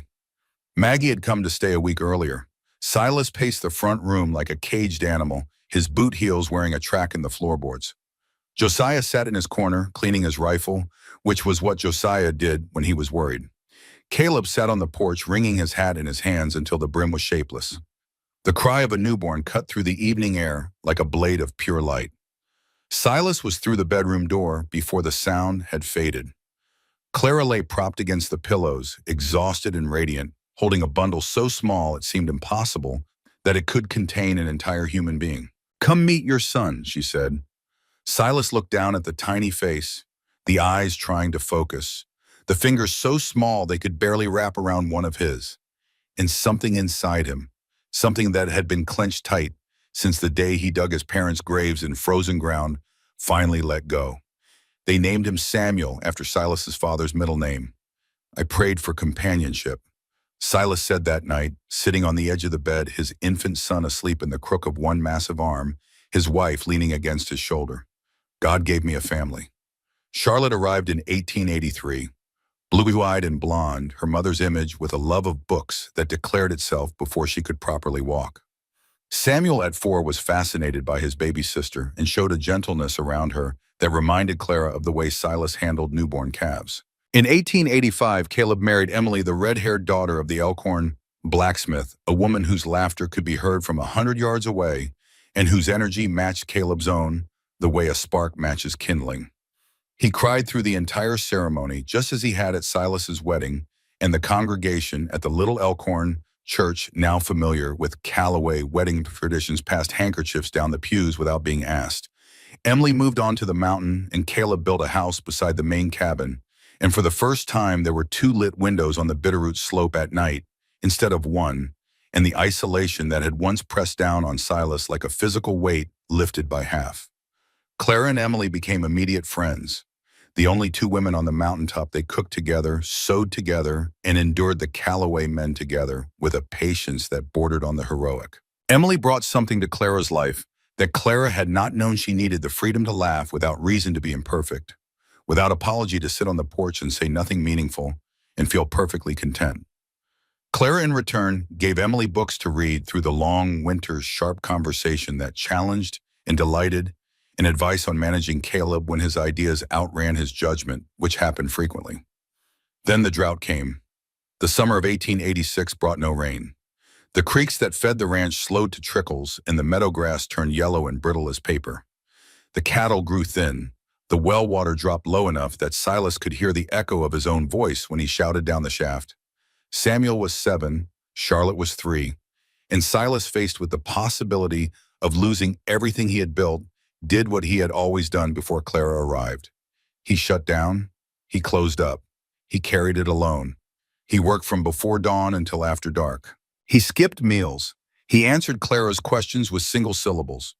Maggie had come to stay a week earlier. Silas paced the front room like a caged animal, his boot heels wearing a track in the floorboards. Josiah sat in his corner, cleaning his rifle, which was what Josiah did when he was worried. Caleb sat on the porch, wringing his hat in his hands until the brim was shapeless. The cry of a newborn cut through the evening air like a blade of pure light. Silas was through the bedroom door before the sound had faded. Clara lay propped against the pillows, exhausted and radiant, holding a bundle so small it seemed impossible that it could contain an entire human being. "Come meet your son," she said. Silas looked down at the tiny face, the eyes trying to focus, the fingers so small they could barely wrap around one of his. And something inside him, something that had been clenched tight since the day he dug his parents' graves in frozen ground, finally let go. They named him Samuel after Silas's father's middle name. "I prayed for companionship," Silas said that night, sitting on the edge of the bed, his infant son asleep in the crook of one massive arm, his wife leaning against his shoulder. "God gave me a family." Charlotte arrived in 1883. Blue-eyed and blonde, her mother's image with a love of books that declared itself before she could properly walk. Samuel at 4 was fascinated by his baby sister and showed a gentleness around her that reminded Clara of the way Silas handled newborn calves. In 1885, Caleb married Emily, the red-haired daughter of the Elkhorn blacksmith, a woman whose laughter could be heard from 100 yards away and whose energy matched Caleb's own the way a spark matches kindling. He cried through the entire ceremony, just as he had at Silas's wedding, and the congregation at the little Elkhorn church, now familiar with Callaway wedding traditions, passed handkerchiefs down the pews without being asked. Emily moved on to the mountain, and Caleb built a house beside the main cabin, and for the first time there were 2 lit windows on the Bitterroot slope at night, instead of one, and the isolation that had once pressed down on Silas like a physical weight lifted by half. Clara and Emily became immediate friends. The only 2 women on the mountaintop, they cooked together, sewed together, and endured the Callaway men together with a patience that bordered on the heroic. Emily brought something to Clara's life that Clara had not known she needed: the freedom to laugh without reason to be imperfect, without apology to sit on the porch and say nothing meaningful and feel perfectly content. Clara, in return, gave Emily books to read through the long winter's sharp conversation that challenged and delighted, and advice on managing Caleb when his ideas outran his judgment, which happened frequently. Then the drought came. The summer of 1886 brought no rain. The creeks that fed the ranch slowed to trickles, and the meadow grass turned yellow and brittle as paper. The cattle grew thin. The well water dropped low enough that Silas could hear the echo of his own voice when he shouted down the shaft. Samuel was 7, Charlotte was 3, and Silas, faced with the possibility of losing everything he had built, did what he had always done before Clara arrived. He shut down, he closed up, he carried it alone. He worked from before dawn until after dark. He skipped meals. He answered Clara's questions with single syllables.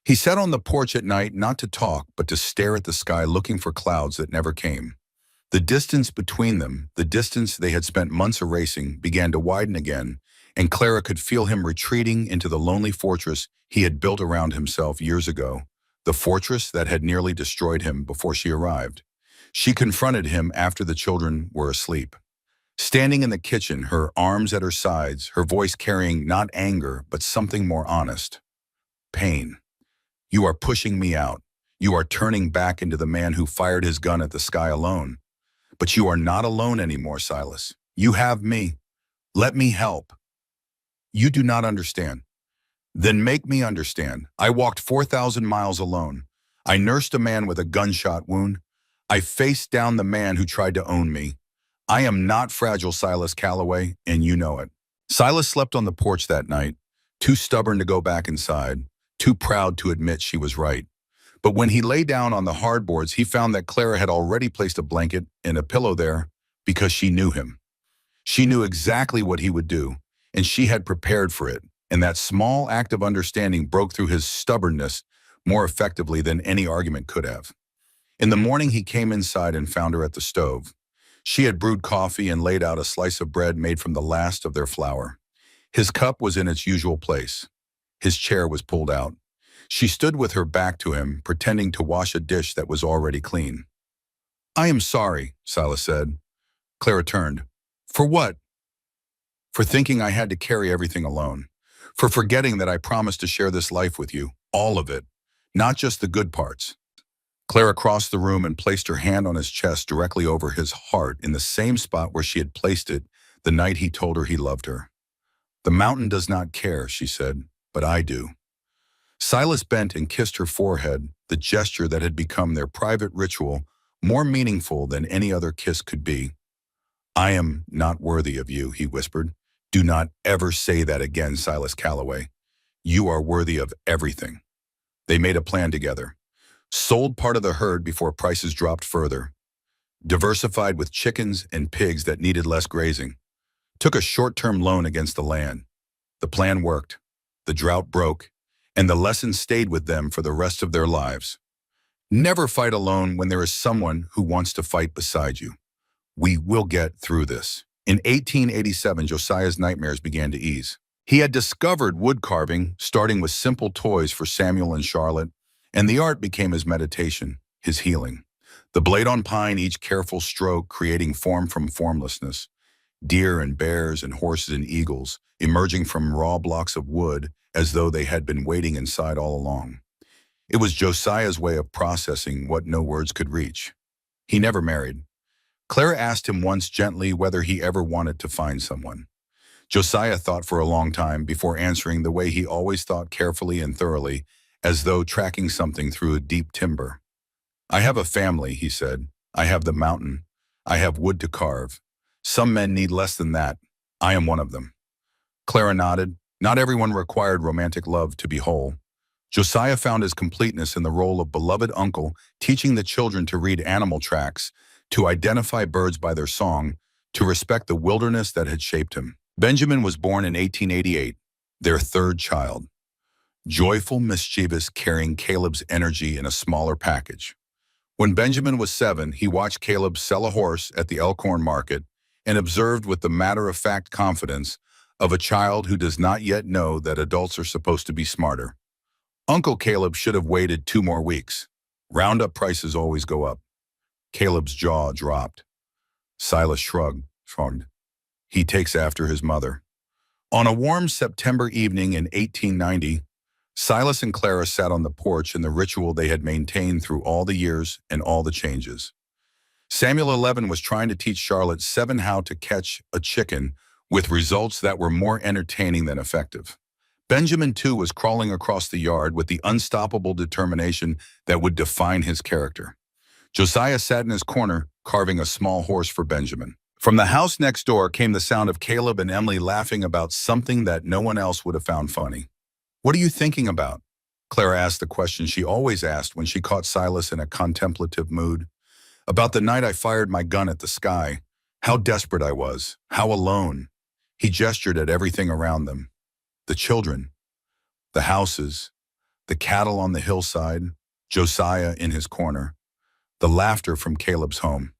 He sat on the porch at night not to talk, but to stare at the sky, looking for clouds that never came. The distance between them, the distance they had spent months erasing, began to widen again, and Clara could feel him retreating into the lonely fortress he had built around himself years ago, the fortress that had nearly destroyed him before she arrived. She confronted him after the children were asleep. Standing in the kitchen, her arms at her sides, her voice carrying not anger, but something more honest. "Pain. You are pushing me out. You are turning back into the man who fired his gun at the sky alone. But you are not alone anymore, Silas. You have me. Let me help. You do not understand. Then make me understand. I walked 4,000 miles alone. I nursed a man with a gunshot wound. I faced down the man who tried to own me. I am not fragile, Silas Calloway, and you know it. Silas slept on the porch that night, too stubborn to go back inside, too proud to admit she was right. But when he lay down on the hardboards, he found that Clara had already placed a blanket and a pillow there because she knew him. She knew exactly what he would do, and she had prepared for it. And that small act of understanding broke through his stubbornness more effectively than any argument could have. In the morning, he came inside and found her at the stove. She had brewed coffee and laid out a slice of bread made from the last of their flour. His cup was in its usual place. His chair was pulled out. She stood with her back to him, pretending to wash a dish that was already clean. "I am sorry," Silas said. Clara turned. "For what?" "For thinking I had to carry everything alone. For forgetting that I promised to share this life with you, all of it, not just the good parts." Clara crossed the room and placed her hand on his chest directly over his heart in the same spot where she had placed it the night he told her he loved her. "The mountain does not care," she said, "but I do." Silas bent and kissed her forehead, the gesture that had become their private ritual, more meaningful than any other kiss could be. "I am not worthy of you," he whispered. "Do not ever say that again, Silas Calloway. You are worthy of everything." They made a plan together. Sold part of the herd before prices dropped further. Diversified with chickens and pigs that needed less grazing. Took a short-term loan against the land. The plan worked. The drought broke, and the lesson stayed with them for the rest of their lives. Never fight alone when there is someone who wants to fight beside you. We will get through this. In 1887, Josiah's nightmares began to ease. He had discovered wood carving, starting with simple toys for Samuel and Charlotte, and the art became his meditation, his healing. The blade on pine, each careful stroke creating form from formlessness. Deer and bears and horses and eagles emerging from raw blocks of wood as though they had been waiting inside all along. It was Josiah's way of processing what no words could reach. He never married. Clara asked him once gently whether he ever wanted to find someone. Josiah thought for a long time before answering the way he always thought, carefully and thoroughly, as though tracking something through a deep timber. "I have a family," he said. "I have the mountain. I have wood to carve. Some men need less than that. I am one of them." Clara nodded. Not everyone required romantic love to be whole. Josiah found his completeness in the role of beloved uncle, teaching the children to read animal tracks, to identify birds by their song, to respect the wilderness that had shaped him. Benjamin was born in 1888, their third child. Joyful, mischievous, carrying Caleb's energy in a smaller package. When Benjamin was 7, he watched Caleb sell a horse at the Elkhorn market and observed with the matter-of-fact confidence of a child who does not yet know that adults are supposed to be smarter. Uncle Caleb should have waited 2 more weeks. Roundup prices always go up. Caleb's jaw dropped. Silas shrugged. He takes after his mother. On a warm September evening in 1890, Silas and Clara sat on the porch in the ritual they had maintained through all the years and all the changes. Samuel 11 was trying to teach Charlotte 7 how to catch a chicken with results that were more entertaining than effective. Benjamin, too, was crawling across the yard with the unstoppable determination that would define his character. Josiah sat in his corner, carving a small horse for Benjamin. From the house next door came the sound of Caleb and Emily laughing about something that no one else would have found funny. "What are you thinking about?" Clara asked the question she always asked when she caught Silas in a contemplative mood. "About the night I fired my gun at the sky. How desperate I was. How alone." He gestured at everything around them. The children, the houses, the cattle on the hillside, Josiah in his corner, the laughter from Caleb's home.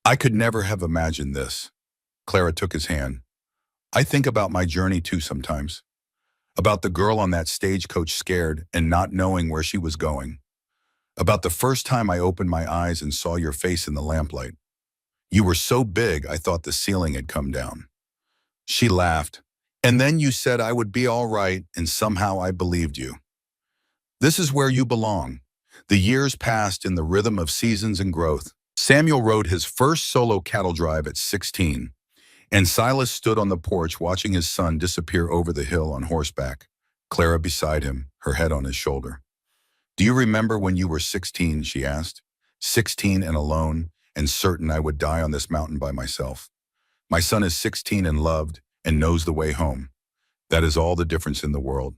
"I could never have imagined this." Clara took his hand. "I think about my journey too sometimes. About the girl on that stagecoach scared and not knowing where she was going. About the first time I opened my eyes and saw your face in the lamplight. You were so big I thought the ceiling had come down." She laughed. "And then you said I would be all right, and somehow I believed you. This is where you belong." The years passed in the rhythm of seasons and growth. Samuel rode his first solo cattle drive at 16, and Silas stood on the porch watching his son disappear over the hill on horseback, Clara beside him, her head on his shoulder. "Do you remember when you were 16?" she asked. 16 and alone, and certain I would die on this mountain by myself. My son is 16 and loved and knows the way home. That is all the difference in the world.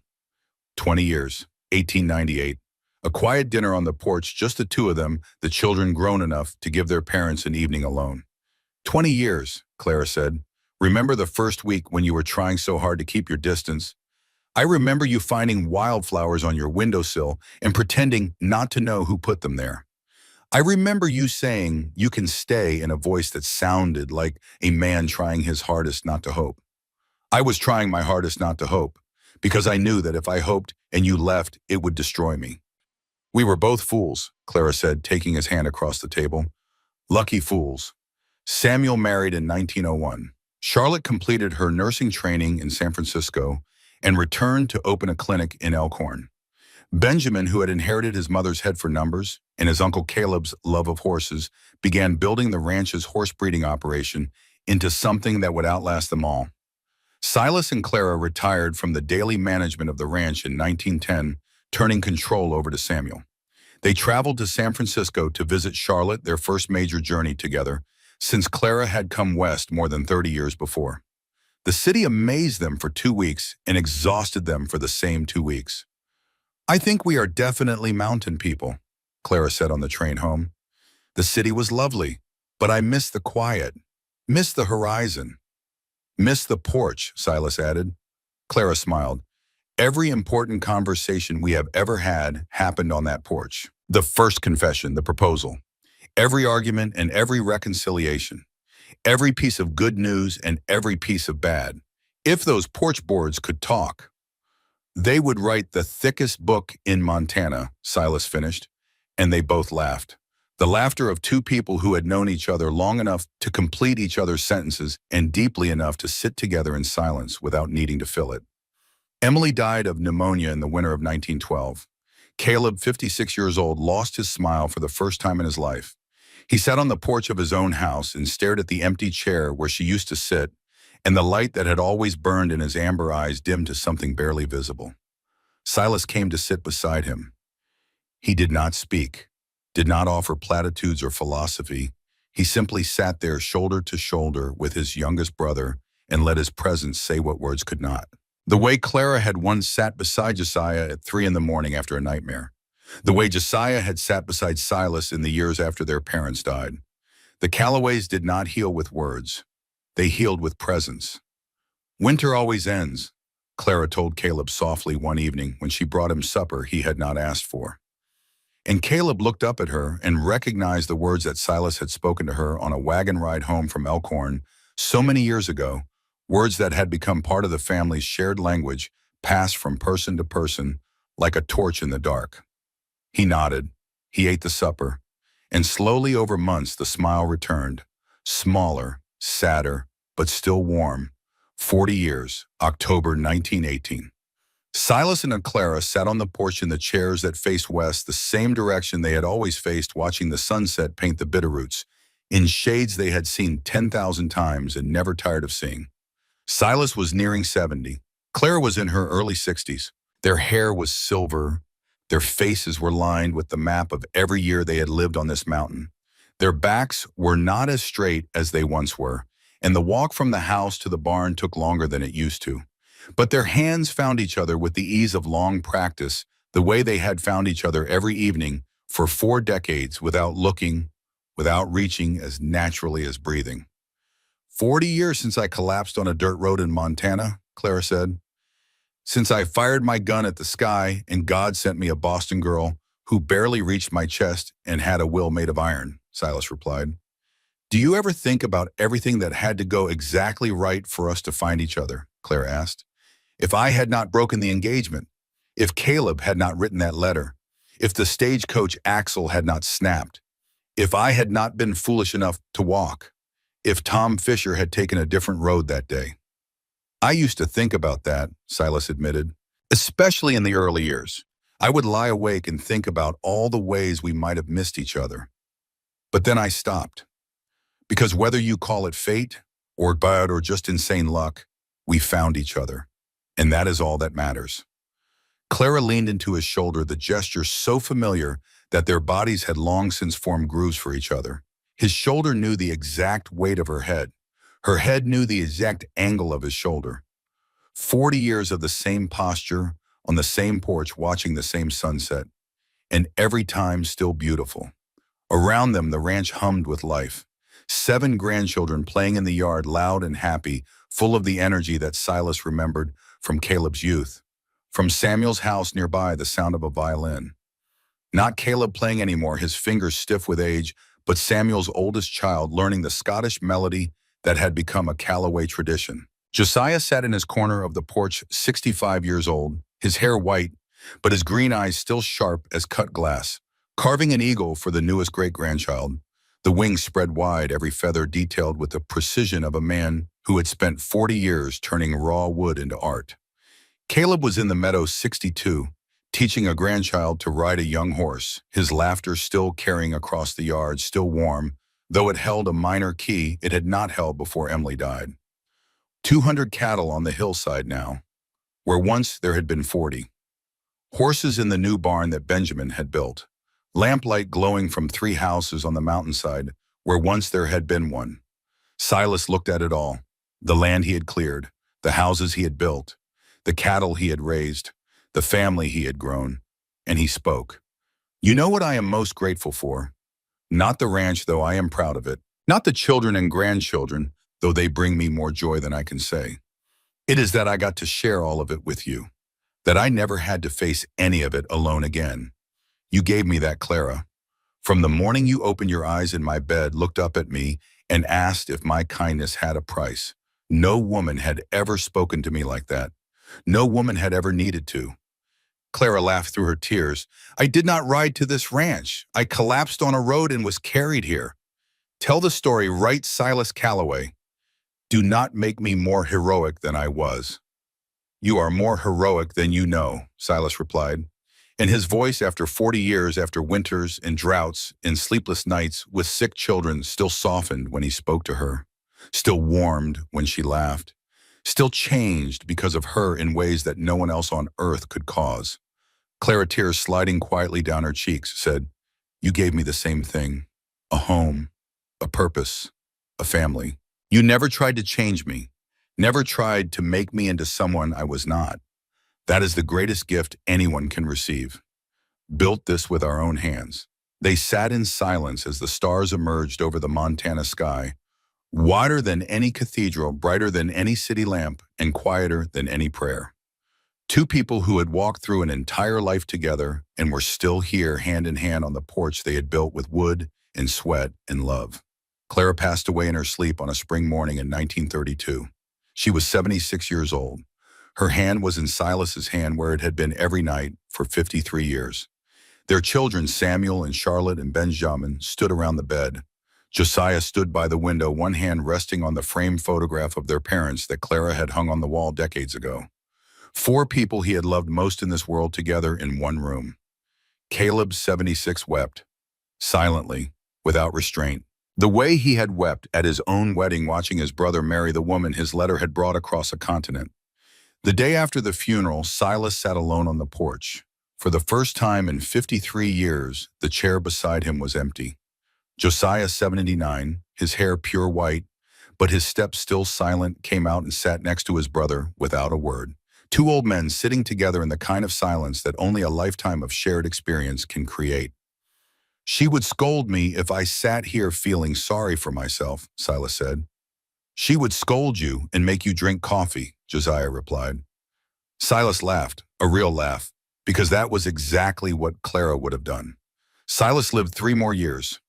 20 years, 1898. A quiet dinner on the porch, just the two of them, the children grown enough to give their parents an evening alone. 20 years, Clara said. Remember the first week when you were trying so hard to keep your distance? I remember you finding wildflowers on your windowsill and pretending not to know who put them there. I remember you saying you can stay in a voice that sounded like a man trying his hardest not to hope. I was trying my hardest not to hope, because I knew that if I hoped and you left, it would destroy me. We were both fools, Clara said, taking his hand across the table. Lucky fools. Samuel married in 1901. Charlotte completed her nursing training in San Francisco and returned to open a clinic in Elkhorn. Benjamin, who had inherited his mother's head for numbers and his uncle Caleb's love of horses, began building the ranch's horse breeding operation into something that would outlast them all. Silas and Clara retired from the daily management of the ranch in 1910, turning control over to Samuel. They traveled to San Francisco to visit Charlotte, their first major journey together, since Clara had come west more than 30 years before. The city amazed them for 2 weeks and exhausted them for the same 2 weeks. I think we are definitely mountain people, Clara said on the train home. The city was lovely, but I missed the quiet, missed the horizon. Missed the porch, Silas added. Clara smiled. Every important conversation we have ever had happened on that porch. The first confession, the proposal. Every argument and every reconciliation. Every piece of good news and every piece of bad. If those porch boards could talk, they would write the thickest book in Montana, Silas finished, and they both laughed. The laughter of two people who had known each other long enough to complete each other's sentences and deeply enough to sit together in silence without needing to fill it. Emily died of pneumonia in the winter of 1912. Caleb, 56 years old, lost his smile for the first time in his life. He sat on the porch of his own house and stared at the empty chair where she used to sit, and the light that had always burned in his amber eyes dimmed to something barely visible. Silas came to sit beside him. He did not speak, did not offer platitudes or philosophy. He simply sat there shoulder to shoulder with his youngest brother and let his presence say what words could not. The way Clara had once sat beside Josiah at 3 a.m. after a nightmare. The way Josiah had sat beside Silas in the years after their parents died. The Callaways did not heal with words. They healed with presence. Winter always ends, Clara told Caleb softly one evening when she brought him supper he had not asked for. And Caleb looked up at her and recognized the words that Silas had spoken to her on a wagon ride home from Elkhorn so many years ago, words that had become part of the family's shared language, passed from person to person like a torch in the dark. He nodded. He ate the supper. And slowly over months the smile returned, smaller, sadder, but still warm. 40 years, October 1918. Silas and Clara sat on the porch in the chairs that faced west, the same direction they had always faced, watching the sunset paint the bitterroots, in shades they had seen 10,000 times and never tired of seeing. Silas was nearing 70. Clara was in her early 60s. Their hair was silver. Their faces were lined with the map of every year they had lived on this mountain. Their backs were not as straight as they once were, and the walk from the house to the barn took longer than it used to. But their hands found each other with the ease of long practice, the way they had found each other every evening for 4 decades without looking, without reaching, as naturally as breathing. 40 years since I collapsed on a dirt road in Montana, Clara said. Since I fired my gun at the sky and God sent me a Boston girl who barely reached my chest and had a will made of iron, Silas replied. Do you ever think about everything that had to go exactly right for us to find each other? Clara asked. If I had not broken the engagement, if Caleb had not written that letter, if the stagecoach axle had not snapped, if I had not been foolish enough to walk, if Tom Fisher had taken a different road that day. I used to think about that, Silas admitted, especially in the early years. I would lie awake and think about all the ways we might have missed each other. But then I stopped. Because whether you call it fate, or bad, or just insane luck, we found each other. And that is all that matters. Clara leaned into his shoulder, the gesture so familiar that their bodies had long since formed grooves for each other. His shoulder knew the exact weight of her head. Her head knew the exact angle of his shoulder. 40 years of the same posture, on the same porch, watching the same sunset, and every time still beautiful. Around them, the ranch hummed with life. 7 grandchildren playing in the yard, loud and happy, full of the energy that Silas remembered from Caleb's youth. From Samuel's house nearby, the sound of a violin. Not Caleb playing anymore, his fingers stiff with age, but Samuel's oldest child learning the Scottish melody that had become a Callaway tradition. Josiah sat in his corner of the porch, 65 years old, his hair white, but his green eyes still sharp as cut glass, carving an eagle for the newest great-grandchild, the wings spread wide, every feather detailed with the precision of a man who had spent 40 years turning raw wood into art. Caleb was in the meadow, 62, teaching a grandchild to ride a young horse, his laughter still carrying across the yard, still warm, though it held a minor key it had not held before Emily died. 200 cattle on the hillside now, where once there had been 40. Horses in the new barn that Benjamin had built. Lamplight glowing from 3 houses on the mountainside, where once there had been one. Silas looked at it all, the land he had cleared, the houses he had built, the cattle he had raised, the family he had grown, and he spoke. You know what I am most grateful for? Not the ranch, though I am proud of it. Not the children and grandchildren, though they bring me more joy than I can say. It is that I got to share all of it with you, that I never had to face any of it alone again. You gave me that, Clara. From the morning you opened your eyes in my bed, looked up at me, and asked if my kindness had a price. No woman had ever spoken to me like that. No woman had ever needed to. Clara laughed through her tears. I did not ride to this ranch. I collapsed on a road and was carried here. Tell the story, right, Silas Callaway. Do not make me more heroic than I was. You are more heroic than you know, Silas replied. And his voice, after 40 years, after winters and droughts and sleepless nights with sick children, still softened when he spoke to her, still warmed when she laughed, still changed because of her in ways that no one else on earth could cause. Clara, tears sliding quietly down her cheeks, said, You gave me the same thing, a home, a purpose, a family. You never tried to change me, never tried to make me into someone I was not. That is the greatest gift anyone can receive. Built this with our own hands. They sat in silence as the stars emerged over the Montana sky, wider than any cathedral, brighter than any city lamp, and quieter than any prayer. 2 people who had walked through an entire life together and were still here hand in hand on the porch they had built with wood and sweat and love. Clara passed away in her sleep on a spring morning in 1932. She was 76 years old. Her hand was in Silas's hand, where it had been every night for 53 years. Their children, Samuel and Charlotte and Benjamin, stood around the bed. Josiah stood by the window, one hand resting on the framed photograph of their parents that Clara had hung on the wall decades ago. 4 people he had loved most in this world together in one room. Caleb, 76, wept, silently, without restraint. The way he had wept at his own wedding, watching his brother marry the woman his letter had brought across a continent. The day after the funeral, Silas sat alone on the porch. For the first time in 53 years, the chair beside him was empty. Josiah, 79, his hair pure white, but his steps still silent, came out and sat next to his brother without a word. 2 old men sitting together in the kind of silence that only a lifetime of shared experience can create. She would scold me if I sat here feeling sorry for myself, Silas said. She would scold you and make you drink coffee, Josiah replied. Silas laughed, a real laugh, because that was exactly what Clara would have done. Silas lived 3 more years.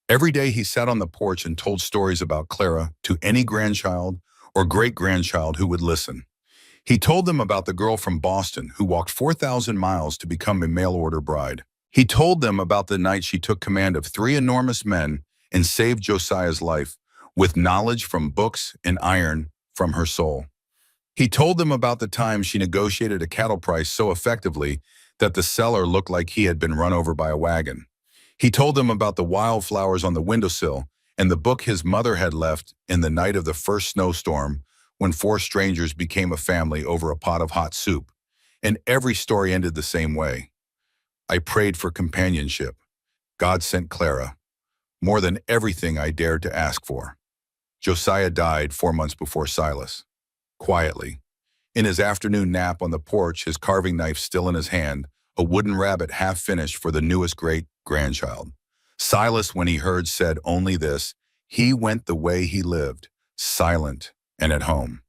Every day he sat on the porch and told stories about Clara to any grandchild or great-grandchild who would listen. He told them about the girl from Boston who walked 4,000 miles to become a mail-order bride. He told them about the night she took command of 3 enormous men and saved Josiah's life with knowledge from books and iron from her soul. He told them about the time she negotiated a cattle price so effectively that the seller looked like he had been run over by a wagon. He told them about the wildflowers on the windowsill and the book his mother had left in the night of the first snowstorm when four strangers became a family over a pot of hot soup. And every story ended the same way. I prayed for companionship. God sent Clara, more than everything I dared to ask for. Josiah died 4 months before Silas. Quietly, in his afternoon nap on the porch, his carving knife still in his hand, a wooden rabbit half finished for the newest great-grandchild. Silas, when he heard, said only this: he went the way he lived, silent and at home.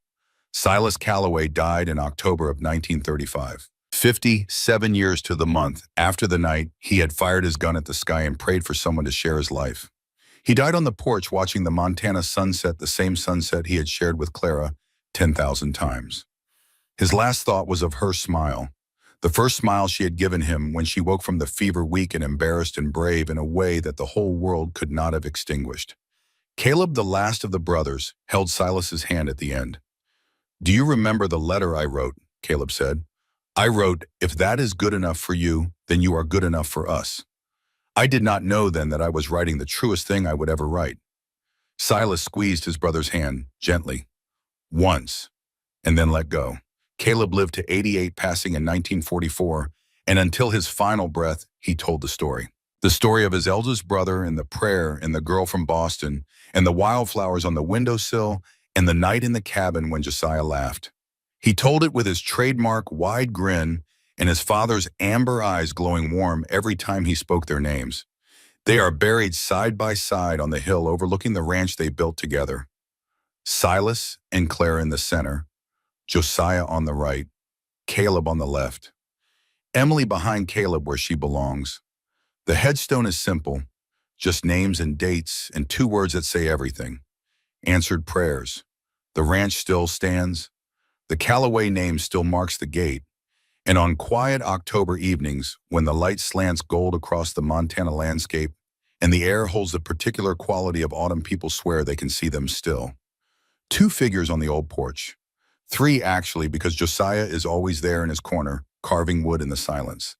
Silas Calloway died in October of 1935, 57 years to the month after the night he had fired his gun at the sky and prayed for someone to share his life. He died on the porch watching the Montana sunset, the same sunset he had shared with Clara 10,000 times. His last thought was of her smile, the first smile she had given him when she woke from the fever, weak and embarrassed and brave in a way that the whole world could not have extinguished. Caleb, the last of the brothers, held Silas's hand at the end. "Do you remember the letter I wrote?" Caleb said. "I wrote, 'If that is good enough for you, then you are good enough for us.' I did not know then that I was writing the truest thing I would ever write." Silas squeezed his brother's hand gently, once, and then let go. Caleb lived to 88, passing in 1944, and until his final breath, he told the story. The story of his eldest brother and the prayer and the girl from Boston and the wildflowers on the windowsill and the night in the cabin when Josiah laughed. He told it with his trademark wide grin and his father's amber eyes glowing warm every time he spoke their names. They are buried side by side on the hill overlooking the ranch they built together. Silas and Clara in the center, Josiah on the right, Caleb on the left, Emily behind Caleb where she belongs. The headstone is simple, just names and dates and 2 words that say everything. Answered prayers. The ranch still stands. The Calloway name still marks the gate. And on quiet October evenings, when the light slants gold across the Montana landscape and the air holds the particular quality of autumn, people swear they can see them still. 2 figures on the old porch. 3 actually, because Josiah is always there in his corner, carving wood in the silence.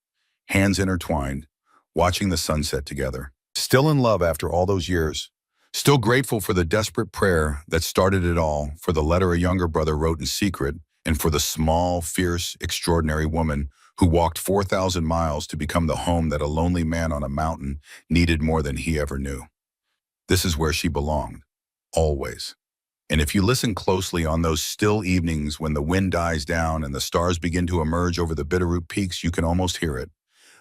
Hands intertwined, watching the sunset together. Still in love after all those years. Still grateful for the desperate prayer that started it all, for the letter a younger brother wrote in secret, and for the small, fierce, extraordinary woman who walked 4,000 miles to become the home that a lonely man on a mountain needed more than he ever knew. This is where she belonged, always. And if you listen closely on those still evenings when the wind dies down and the stars begin to emerge over the Bitterroot Peaks, you can almost hear it.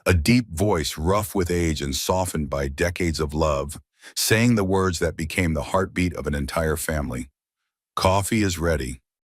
A deep voice, rough with age and softened by decades of love, saying the words that became the heartbeat of an entire family. "Coffee is ready."